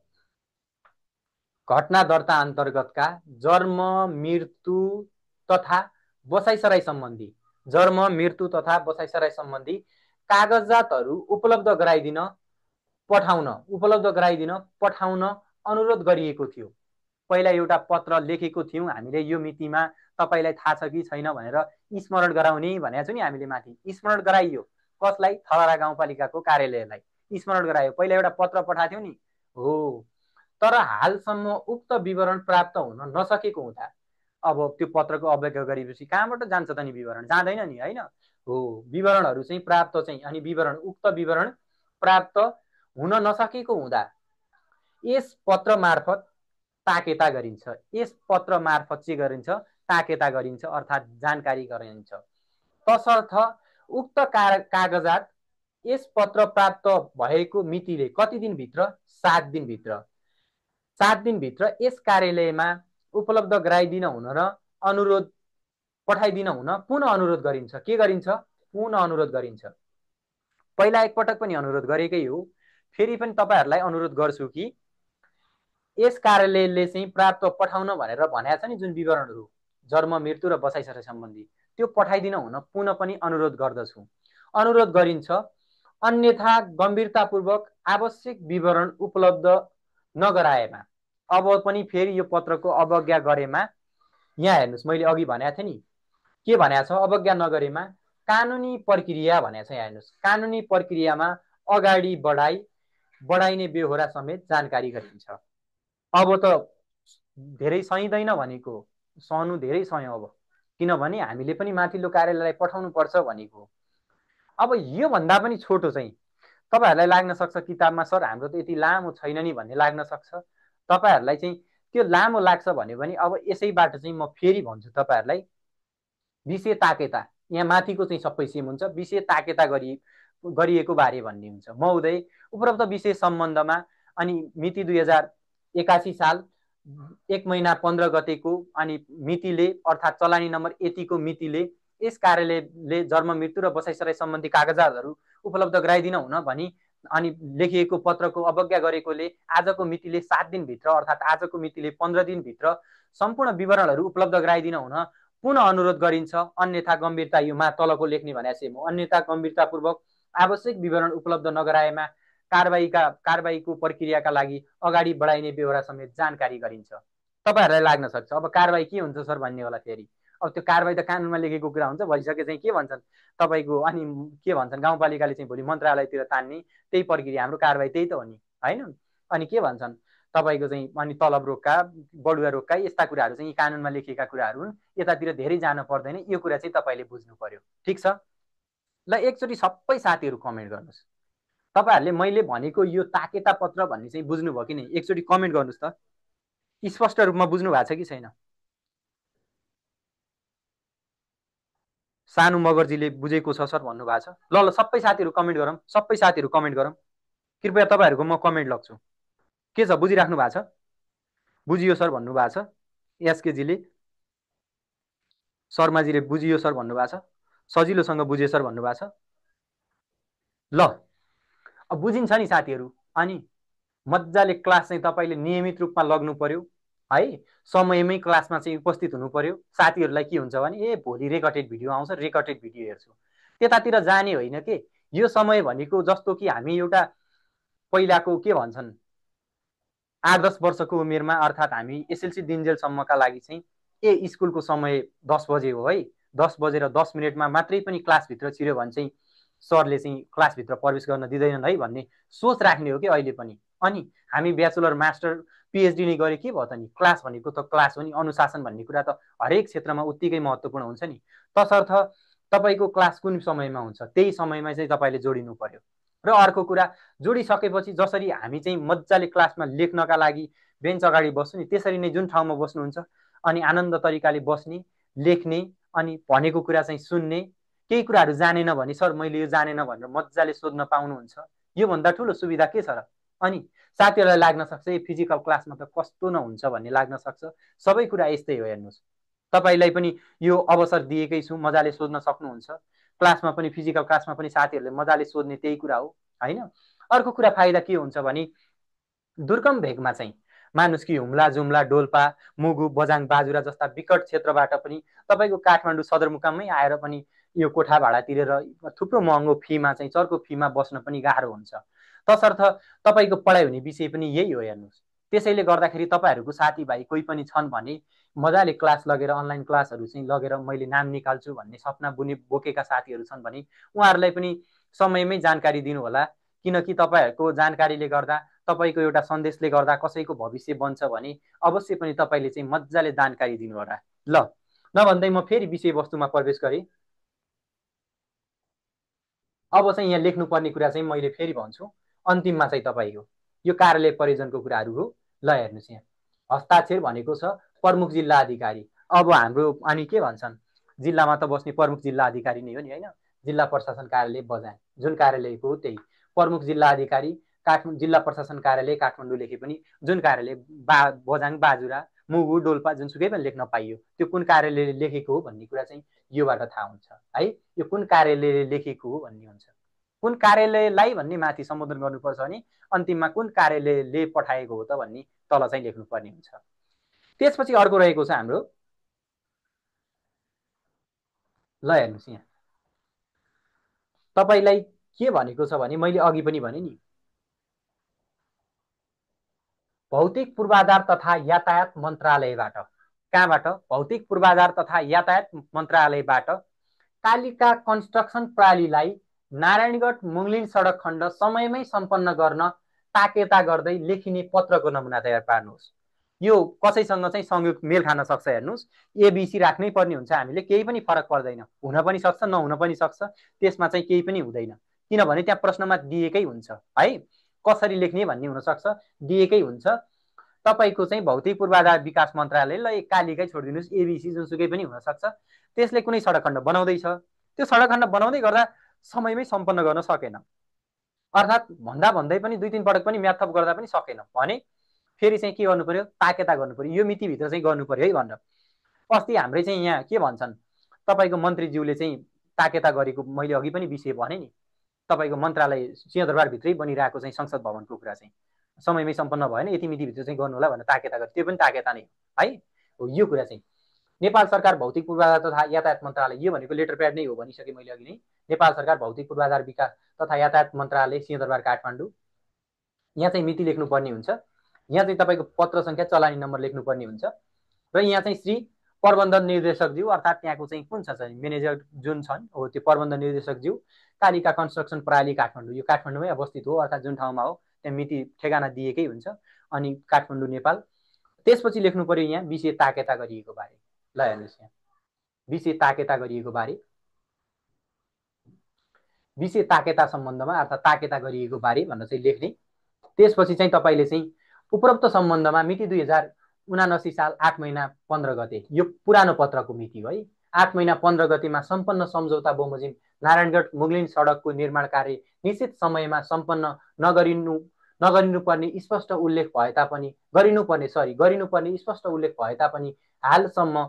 घटना दर्ता अन्तर्गतका जन्म मृत्यु तथा बसाइसराई सम्बन्धी, जन्म मृत्यु तथा बसाइसराई सम्बन्धी कागजातहरू उपलब्ध गराइदिन पठाउन अनुरोध गरिएको थियो। पहिला एउटा पत्र लेखेको थियौँ हामीले यो मितिमा, तपाईँलाई थाहा छ कि छैन भनेर स्मरण गराउने भनेको छु नि हामीले माथि। स्मरण गराइयो कसलाई, थलारा गाउँपालिकाको कार्यालयलाई स्मरण गरायो। पहिला एउटा पत्र पठाएको थियौँ नि हो, तर हालसम्म उक्त विवरण प्राप्त हुन नसकेको हुँदा अब त्यो पत्रको अवज्ञा गरेपछि कहाँबाट जान्छ त नि विवरण, जाँदैन नि होइन हो। विवरणहरू चाहिँ प्राप्त चाहिँ अनि विवरण उक्त विवरण प्राप्त हुन नसकेको हुँदा यस पत्र मार्फत ताकेता गरिन्छ, यस पत्र मार्फत चाहिँ गरिन्छ ताकेता गरिन्छ अर्थात् जानकारी गराइन्छ। तसर्थ उक्त कागजात यस पत्र प्राप्त भएको मितिले कति दिनभित्र, 7 दिनभित्र, 7 दिनभित्र यस कार्यालयमा उपलब्ध गराइदिन हुन र अनुरोध पठाइदिन हुन पुनः अनुरोध गरिन्छ। के गरिन्छ, पुनः अनुरोध गरिन्छ। पहिला एकपटक पनि अनुरोध गरेकै हो, फेरि पनि तपाईहरुलाई अनुरोध गर्छु कि यस कार्यालयले चाहिँ प्राप्त पठाउन भनेर भनेको छ नि जुन विवरणहरू जन्म मृत्यु र बसाइसराई सम्बन्धी त्यो पठाइदिन हुन पुनः पनि अनुरोध गर्दछु। अनुरोध गरिन्छ, अन्यथा गम्भीरतापूर्वक आवश्यक विवरण उपलब्ध नगराएमा, अब पनि फेरि यो पत्रको अवज्ञा गरेमा, यहाँ हेर्नुस् मैले अघि भनेको थिएँ नि के भनेको छ, अवज्ञा नगरेमा कानुनी प्रक्रिया भनेको छ। यहाँ हेर्नुस्, कानुनी प्रक्रियामा अगाडि बढाइने बेहोरा समेत जानकारी गरिन्छ। अब त धेरै सहिँदैन भनेको, सहनु धेरै सह्यो अब, किनभने हामीले पनि माथिल्लो कार्यालयलाई पठाउनु पर्छ भनेको। अब यो भन्दा पनि छोटो चाहिँ तपाईहरुलाई लाग्न सक्छ किताबमा सर हाम्रो त यति लामो छैन नि भन्ने लाग्न सक्छ। तपाईहरुलाई चाहिँ त्यो लामो लाग्छ भने पनि अब यसैबाट चाहिँ म फेरि भन्छु तपाईहरुलाई, विषय ताकेता यहाँ माथिको चाहिँ सबै सेम हुन्छ, विषय ताकेता गरिएको बारे भन्ने हुन्छ। महोदय, उपरोक्त विषय सम्बन्धमा अनि मिति 2081 साल 1 महिना 15 गतेको अनि मितिले अर्थात् चलानी नम्बर यतिको मितिले यस कार्यालयले जन्म मृत्यु र बसाइसराई सम्बन्धी कागजातहरू उपलब्ध गराइदिन हुन भनी अनि लेखिएको पत्रको अवज्ञा गरेकोले आजको मितिले 7 दिनभित्र अर्थात् आजको मितिले 15 दिनभित्र सम्पूर्ण विवरणहरू उपलब्ध गराइदिन हुन पुनः अनुरोध गरिन्छ। अन्यथा गम्भीरता, यो मा तलको लेख्ने भनेको छ, अन्यथा गम्भीरतापूर्वक आवश्यक विवरण उपलब्ध नगराएमा कारबाहीको प्रक्रियाका लागि अगाडि बढाइने बेहोरा समेत जानकारी गरिन्छ। तपाईहरुलाई लाग्न सक्छ अब कारबाही के हुन्छ सर भन्ने होला फेरि। अब त्यो कारबाही त कानुनमा लेखेको कुरा हुन्छ, भइसके चाहिँ के भन्छन् तपाईको, अनि के भन्छन् गाउँपालिकाले चाहिँ भोलि मन्त्रालयतिर तान्ने त्यही प्रक्रिया, हाम्रो कारबाही त्यही त हो नि हैन। अनि के भन्छन् तपाईको चाहिँ अनि तलब रोक्का बढुवा रोक्का यस्ता कुराहरू चाहिँ कानुनमा लेखिएका कुराहरू हुन्, यतातिर धेरै जान पर्दैन, यो कुरा चाहिँ तपाईले बुझ्नु पर्यो। ठीक छ ल, एकचोटी सबै साथीहरू कमेन्ट गर्नुस्, तपाईहरुले मैले भनेको यो ताकेता पत्र भन्ने चाहिँ बुझ्नुभयो कि नै, एकचोटी कमेन्ट गर्नुस् त, स्पष्ट रूपमा बुझ्नु भएको छ कि छैन। सानु मगरजीले बुझेको छ सर भन्नुभएको छ। ल ल सबै साथीहरू कमेन्ट गरौँ, सबै साथीहरू कमेन्ट गरौँ, कृपया तपाईहरुको म कमेन्ट लग्छु। के छ बुझिराख्नु भएको छ? बुझियो सर भन्नुभएको छ एसकेजीले, शर्माजीले बुझियो सर भन्नुभएको छ, सजिलोसँग बुझियो सर भन्नुभएको छ। ल अब बुझिन्छ नि साथीहरू, अनि मजाले क्लास चाहिँ तपाईले नियमित रूपमा लग्नु पर्यो है, समयमै क्लासमा चाहिँ उपस्थित हुनु पर्यो। साथीहरूलाई के हुन्छ भने ए भोलि रेकर्डेड भिडियो आउँछ, रेकर्डेड भिडियो हेर्छु, त्यतातिर जाने होइन के। यो समय भनेको जस्तो कि हामी एउटा पहिलाको के भन्छन् 8-10 वर्षको उमेरमा अर्थात् हामी एसएलसी दिनजेलसम्मका लागि चाहिँ ए स्कुलको समय 10 बजे हो है, 10 बजेर 10 मिनटमा मात्रै पनि क्लासभित्र छिर्यो भने चाहिँ सरले चाहिँ क्लासभित्र प्रवेश गर्न दिँदैनन् है भन्ने सोच राख्ने हो कि अहिले पनि। अनि हामी ब्याचलर मास्टर पिएचडी नै गरे के भयो त नि, क्लास भनेको त क्लास हो नि, अनुशासन भन्ने कुरा त हरेक क्षेत्रमा उत्तिकै महत्त्वपूर्ण हुन्छ नि। तसर्थ तपाईको क्लास कुन समयमा हुन्छ त्यही समयमा चाहिँ तपाईले जोडिनु पर्यो। र अर्को कुरा, जोडिसकेपछि जसरी हामी चाहिँ मजाले क्लासमा लेख्नका लागि बेन्च अगाडि बस्नु नि, त्यसरी नै जुन ठाउँमा बस्नुहुन्छ अनि आनन्द तरिकाले बस्ने, लेख्ने अनि भनेको कुरा चाहिँ सुन्ने, केही कुराहरू जानेन भने सर मैले यो जानेन भनेर मजाले सोध्न पाउनुहुन्छ। यो भन्दा ठुलो सुविधा के छ र? अनि साथीहरूलाई लाग्न सक्छ ए फिजिकल क्लासमा त कस्तो नहुन्छ भन्ने लाग्न सक्छ, सबै कुरा यस्तै हो। हेर्नुहोस्, तपाईलाई पनि यो अवसर दिएकै छु, मजाले सोध्न सक्नुहुन्छ। क्लासमा पनि फिजिकल क्लासमा पनि साथीहरूले मजाले सोध्ने त्यही कुरा हो हैन। अर्को कुरा फाइदा के हुन्छ भने दुर्गम भेगमा चाहिँ मानुस् कि हुम्ला जुम्ला डोल्पा मुगु बजाङ बाजुरा जस्ता विकट क्षेत्रबाट पनि तपाईको काठमाडौँ सदरमुकाममै आएर पनि यो कोठा भाडा तिरेर थुप्रो महँगो फीमा चाहिँ चर्को फीमा बस्न पनि गाह्रो हुन्छ। तसर्थ तपाईको पढाइ हुने विषय पनि यही हो। हेर्नुहोस्, त्यसैले गर्दाखेरि तपाईहरुको साथीभाइ कोही पनि छन् भने मजाले क्लास लगेर अनलाइन क्लासहरू चाहिँ लगेर मैले नाम निकाल्छु भन्ने सपना बोकेका साथीहरू छन् भने उहाँहरूलाई पनि समयमै जानकारी दिनु होला, किनकि तपाईहरुको जानकारीले गर्दा तपाईको एउटा सन्देशले गर्दा कसैको भविष्य बन्छ भने अवश्य पनि तपाईले चाहिँ मजाले जानकारी दिनु होला। ल नभन्दै म फेरि विषयवस्तुमा प्रवेश गरेँ। अब चाहिँ यहाँ लेख्नुपर्ने कुरा चाहिँ मैले फेरि भन्छु, अन्तिममा चाहिँ तपाईको यो कार्यालय परियोजनको कुराहरू हो। ल हेर्नुस्, यहाँ हस्ताक्षर भनेको छ प्रमुख जिल्ला अधिकारी। अब हाम्रो अनि के भन्छन् जिल्लामा त बस्ने प्रमुख जिल्ला अधिकारी नै हो नि हैन, जिल्ला प्रशासन कार्यालय बझाङ जुन कार्यालयको हो त्यही प्रमुख जिल्ला अधिकारी। काठमाडौँ जिल्ला प्रशासन कार्यालय काठमाडौँ लेखे पनि जुन कार्यालय बझाङ बाजुरा मुगु डोल्पा जुनसुकै पनि लेख्न पाइयो, त्यो कुन कार्यालयले लेखेको हो भन्ने कुरा चाहिँ योबाट थाहा हुन्छ है, यो कुन कार्यालयले लेखेको हो भन्ने हुन्छ। कुन कार्यालयलाई भन्ने माथि सम्बोधन गर्नुपर्छ भने अन्तिममा कुन कार्यालयले पठाएको हो त भन्ने तल चाहिँ लेख्नुपर्ने हुन्छ। त्यसपछि अर्को रहेको छ हाम्रो, ल हेर्नुहोस् यहाँ तपाईँलाई के भनेको छ भने मैले अघि पनि भने नि, भौतिक पूर्वाधार तथा यातायात मन्त्रालयबाट, कहाँबाट? भौतिक पूर्वाधार तथा यातायात मन्त्रालयबाट कालिका कन्स्ट्रक्सन प्रणालीलाई नारायणगढ मुङ्लिन सडक खण्ड समयमै सम्पन्न गर्न ताकेता गर्दै लेखिने पत्रको नमुना तयार पार्नुहोस्। यो कसैसँग चाहिँ संयुक्त मेल खान सक्छ। हेर्नुहोस्, एबिसी राख्नै पर्ने हुन्छ हामीले, केही पनि फरक पर्दैन, हुन पनि सक्छ नहुन पनि सक्छ, त्यसमा चाहिँ केही पनि हुँदैन, किनभने त्यहाँ प्रश्नमा दिएकै हुन्छ है। कसरी लेख्ने भन्ने हुनसक्छ, दिएकै हुन्छ। तपाईँको चाहिँ भौतिक पूर्वाधार विकास मन्त्रालय ल कालिकै छोडिदिनुहोस्, एबिसी जुनसुकै पनि हुनसक्छ, त्यसले कुनै सडक खण्ड बनाउँदैछ, त्यो सडक खण्ड बनाउँदै गर्दा समयमै सम्पन्न गर्न सकेन, अर्थात् भन्दा भन्दै पनि 2-3 पटक पनि म्याथप गर्दा पनि सकेन भने फेरि चाहिँ के गर्नु पर्यो? ताकेता गर्नु पर्यो, यो मितिभित्र चाहिँ गर्नु पर्यो है भनेर। अस्ति हाम्रै चाहिँ यहाँ के भन्छन्, तपाईँको मन्त्रीज्यूले चाहिँ ताकेता गरेको मैले अघि पनि विषय भने नि, तपाईँको मन्त्रालय सिंहदरबारभित्रै बनिरहेको चाहिँ संसद भवनको कुरा चाहिँ समयमै सम्पन्न भएन, यति मितिभित्र चाहिँ गर्नु होला भनेर ताकेता गरे, त्यो पनि ताकेता नै है। यो कुरा चाहिँ नेपाल सरकार भौतिक पूर्वाधार तथा यातायात मन्त्रालय, यो भनेको लेटर प्याड नै हो भनिसकेँ मैले अघि नै। नेपाल सरकार भौतिक पूर्वाधार विकास तथा यातायात मन्त्रालय, सिंहदरबार काठमाडौँ, यहाँ चाहिँ मिति लेख्नुपर्ने हुन्छ। यहाँ चाहिँ तपाईँको पत्र सङ्ख्या चलानी नम्बर लेख्नुपर्ने हुन्छ र यहाँ चाहिँ श्री प्रबन्ध निर्देशकज्यू, अर्थात् त्यहाँको चाहिँ कुन छ चाहिँ म्यानेजर जुन छन् हो त्यो प्रबन्ध निर्देशकज्यू, कालिका कन्स्ट्रक्सन प्रणाली काठमाडौँ, यो काठमाडौँमै अवस्थित हो, अर्थात् जुन ठाउँमा हो त्यहाँ मिति ठेगाना दिएकै हुन्छ, अनि काठमाडौँ नेपाल। त्यसपछि लेख्नु पर्यो यहाँ विषय ताकेता गरिएको बारे। ल हेर्नुहोस् यहाँ विषय ताकेता गरिएको बारे, विषय ताकेता सम्बन्धमा अर्थात् ताकेता गरिएको बारे भनेर चाहिँ लेख्ने। त्यसपछि चाहिँ तपाईँले चाहिँ उपरोक्त सम्बन्धमा मिति 2079 साल 8 महिना 15 गते, यो पुरानो पत्रको मिति हो है, 8 महिना 15 गतेमा सम्पन्न सम्झौता बमोजिम नारायणगढ मुगलिन सडकको निर्माण कार्य निश्चित समयमा सम्पन्न नगरिनुपर्ने स्पष्ट उल्लेख भए तापनि गरिनुपर्ने स्पष्ट उल्लेख भए तापनि हालसम्म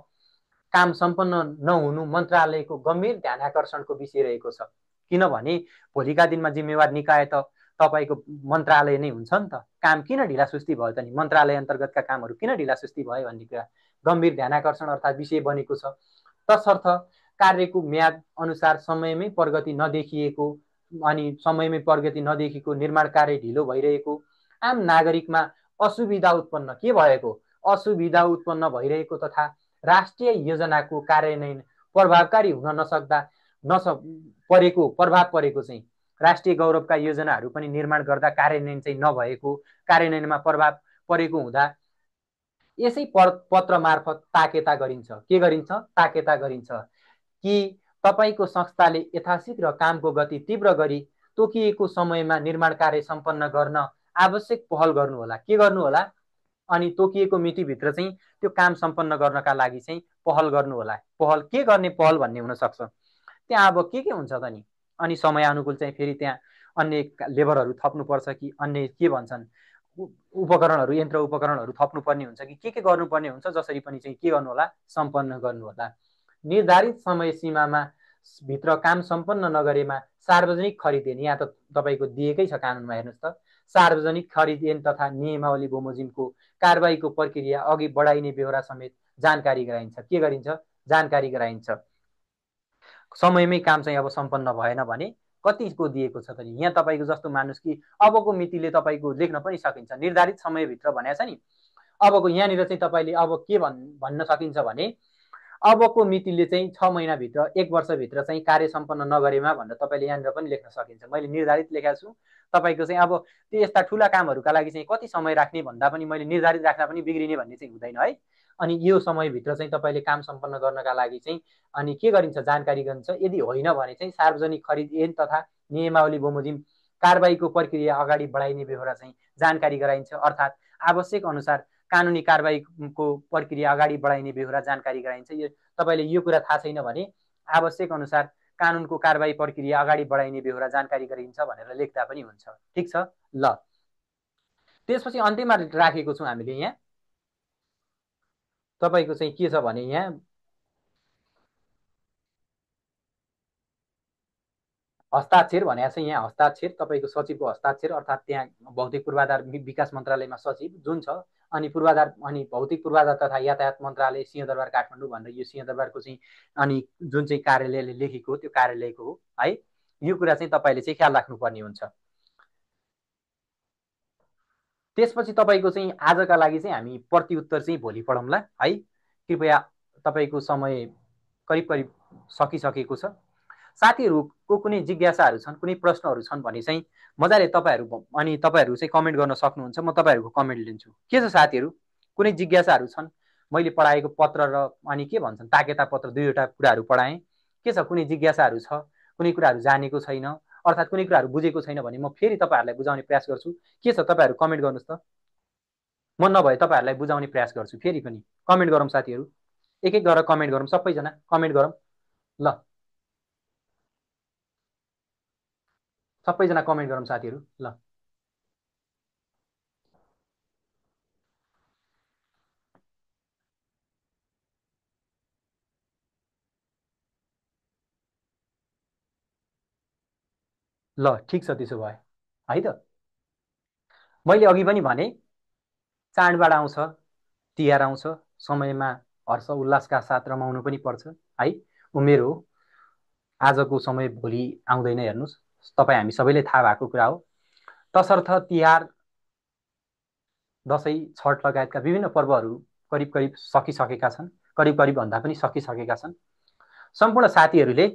काम सम्पन्न नहुनु मन्त्रालयको गम्भीर ध्यानाकर्षणको विषय रहेको छ। किनभने भोलिका दिनमा जिम्मेवार निकाय त तपाईँको मन्त्रालय नै हुन्छ नि त, काम किन ढिलासुस्ती भयो त नि, मन्त्रालय अन्तर्गतका कामहरू किन ढिलासुस्ती भयो भन्ने कुरा गम्भीर ध्यानाकर्षण अर्थात् विषय बनेको छ। तसर्थ कार्यको म्याद अनुसार समयमै प्रगति नदेखिएको अनि समयमै प्रगति नदेखिएको निर्माण कार्य ढिलो भइरहेको, आम नागरिकमा असुविधा उत्पन्न के भएको, असुविधा उत्पन्न भइरहेको तथा राष्ट्रिय योजनाको कार्यान्वयन प्रभावकारी हुन प्रभाव परेको चाहिँ राष्ट्रिय गौरवका योजनाहरू पनि निर्माण गर्दा कार्यान्वयन चाहिँ नभएको, कार्यान्वयनमा प्रभाव परेको हुँदा यसै पत्र मार्फत ताकेता गरिन्छ। के गरिन्छ? ताकेता गरिन्छ कि तपाईँको संस्थाले यथाशीघ्र कामको गति तीव्र गरी तोकिएको समयमा निर्माण कार्य सम्पन्न गर्न आवश्यक पहल गर्नुहोला। के गर्नुहोला? अनि तोकिएको मितिभित्र चाहिँ त्यो काम सम्पन्न गर्नका लागि चाहिँ पहल गर्नुहोला। पहल के गर्ने पहल भन्ने हुनसक्छ, त्यहाँ अब के हुन्छ त नि, अनि समय अनुकूल चाहिँ फेरि त्यहाँ अन्य लेबरहरू थप्नुपर्छ कि अन्य के भन्छन् उपकरणहरू, यन्त्र उपकरणहरू थप्नुपर्ने हुन्छ कि के गर्नुपर्ने हुन्छ, जसरी पनि चाहिँ के गर्नुहोला? सम्पन्न गर्नुहोला। निर्धारित समय सीमामा भित्र काम सम्पन्न नगरेमा सार्वजनिक खरिद ऐन, यहाँ त तपाईँको दिएकै छ कानुनमा, हेर्नुहोस् त, सार्वजनिक खरिद ऐन तथा नियमावली बमोजिमको कारबाहीको प्रक्रिया अघि बढाइने बेहोरा समेत जानकारी गराइन्छ। के गरिन्छ? जानकारी गराइन्छ। समयमै काम चाहिँ अब सम्पन्न भएन भने कतिको दिएको छ त नि, यहाँ तपाईँको जस्तो मान्नुहोस् कि अबको मितिले तपाईँको लेख्न पनि सकिन्छ निर्धारित समयभित्र भनेको छ नि, अबको यहाँनिर चाहिँ तपाईँले अब के भन्न सकिन्छ भने अबको मितिले चाहिँ 6 महिनाभित्र 1 वर्षभित्र चाहिँ कार्य सम्पन्न नगरेमा भनेर तपाईँले यहाँनिर पनि लेख्न सकिन्छ। मैले निर्धारित लेखेको छु, तपाईँको चाहिँ अब त्यो यस्ता ठुला कामहरूका लागि चाहिँ कति समय राख्ने भन्दा पनि मैले निर्धारित राख्दा पनि बिग्रिने भन्ने चाहिँ हुँदैन है। अनि यो समयभित्र चाहिँ तपाईँले काम सम्पन्न गर्नका लागि चाहिँ अनि के गरिन्छ? जानकारी गरिन्छ। यदि होइन भने चाहिँ सार्वजनिक खरिद ऐन तथा नियमावली बमोजिम कारबाहीको प्रक्रिया अगाडि बढाइने बेहोरा चाहिँ जानकारी गराइन्छ, अर्थात् आवश्यक अनुसार कानुनी कारबाहीको प्रक्रिया अगाडि बढाइने बेहोरा जानकारी गराइन्छ। यो तपाईँले यो कुरा थाहा छैन भने आवश्यक अनुसार कानुनको कारबाही प्रक्रिया अगाडि बढाइने बेहोरा जानकारी गरिन्छ भनेर लेख्दा पनि हुन्छ। ठिक छ ल। त्यसपछि अन्त्यमा राखेको छौँ हामीले यहाँ तपाईँको चाहिँ के छ भने, यहाँ हस्ताक्षर भने चाहिँ यहाँ हस्ताक्षर तपाईँको सचिवको हस्ताक्षर अर्थात् त्यहाँ भौतिक पूर्वाधार विकास मन्त्रालयमा सचिव जुन छ, अनि पूर्वाधार अनि भौतिक पूर्वाधार तथा यातायात मन्त्रालय सिंहदरबार काठमाडौँ भनेर यो सिंहदरबारको चाहिँ अनि जुन चाहिँ कार्यालयले लेखेको त्यो कार्यालयको हो है। यो कुरा चाहिँ तपाईँले चाहिँ ख्याल राख्नुपर्ने हुन्छ। त्यसपछि तपाईँको चाहिँ आजका लागि चाहिँ हामी प्रत्युत्तर चाहिँ भोलि पढौँला है। कृपया तपाईँको समय करिब करिब सकिसकेको छ। साथीहरूको कुनै जिज्ञासाहरू छन्, कुनै प्रश्नहरू छन् भने चाहिँ मजाले तपाईँहरू चाहिँ कमेन्ट गर्न सक्नुहुन्छ। म तपाईँहरूको कमेन्ट लिन्छु। के छ साथीहरू, कुनै जिज्ञासाहरू छन्? मैले पढाएको पत्र र अनि के भन्छन् ताकेता पत्र दुईवटा कुराहरू पढाएँ। के छ, कुनै जिज्ञासाहरू छ, कुनै कुराहरू जानेको छैन अर्थात् कुनै कुराहरू बुझेको छैन भने म फेरि तपाईँहरूलाई बुझाउने प्रयास गर्छु। के छ, तपाईँहरू कमेन्ट गर्नुहोस् त। म नभए तपाईँहरूलाई बुझाउने प्रयास गर्छु। फेरि पनि कमेन्ट गरौँ साथीहरू, एक एक गरेर कमेन्ट गरौँ, सबैजना कमेन्ट गरौँ ल। सबैजना कमेन्ट गरौँ साथीहरू ल। ल ठिक छ, त्यसो भए है त। मैले अघि पनि भने चाडबाड आउँछ, तिहार आउँछ, समयमा हर्ष उल्लासका साथ रमाउनु पनि पर्छ है। उमेर हो, आजको समय भोलि आउँदैन। हेर्नुहोस्, तपाईँ हामी सबैले थाहा भएको कुरा हो। तसर्थ तिहार, दसैँ, छठ लगायतका विभिन्न पर्वहरू करिब करिब सकिसकेका छन्, करिब करिब भन्दा पनि सकिसकेका छन्। सम्पूर्ण साथीहरूले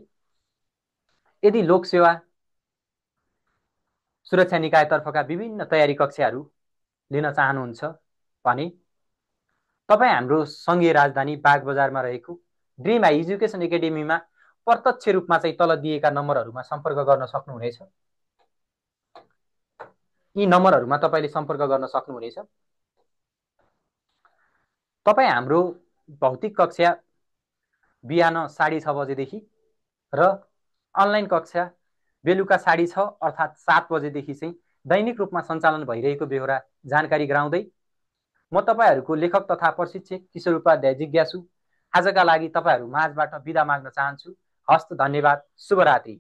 यदि लोकसेवा सुरक्षा निकायतर्फका विभिन्न तयारी कक्षाहरू लिन चाहनुहुन्छ भने तपाईँ हाम्रो सङ्घीय राजधानी बागबजारमा रहेको ड्रिम हाई एजुकेसन एकाडेमीमा प्रत्यक्ष रूपमा चाहिँ तल दिएका नम्बरहरूमा सम्पर्क गर्न सक्नुहुनेछ। यी नम्बरहरूमा तपाईँले सम्पर्क गर्न सक्नुहुनेछ। तपाईँ हाम्रो भौतिक कक्षा बिहान 6:30 बजेदेखि र अनलाइन कक्षा बेलुका 6:30 अर्थात् 7 बजेदेखि चाहिँ दैनिक रूपमा सञ्चालन भइरहेको बेहोरा जानकारी गराउँदै म तपाईँहरूको लेखक तथा प्रशिक्षक किशोर उपाध्याय जिज्ञासु आजका लागि तपाईँहरू माझबाट बिदा माग्न चाहन्छु। हस्त, धन्यवाद, शुभरात्रि।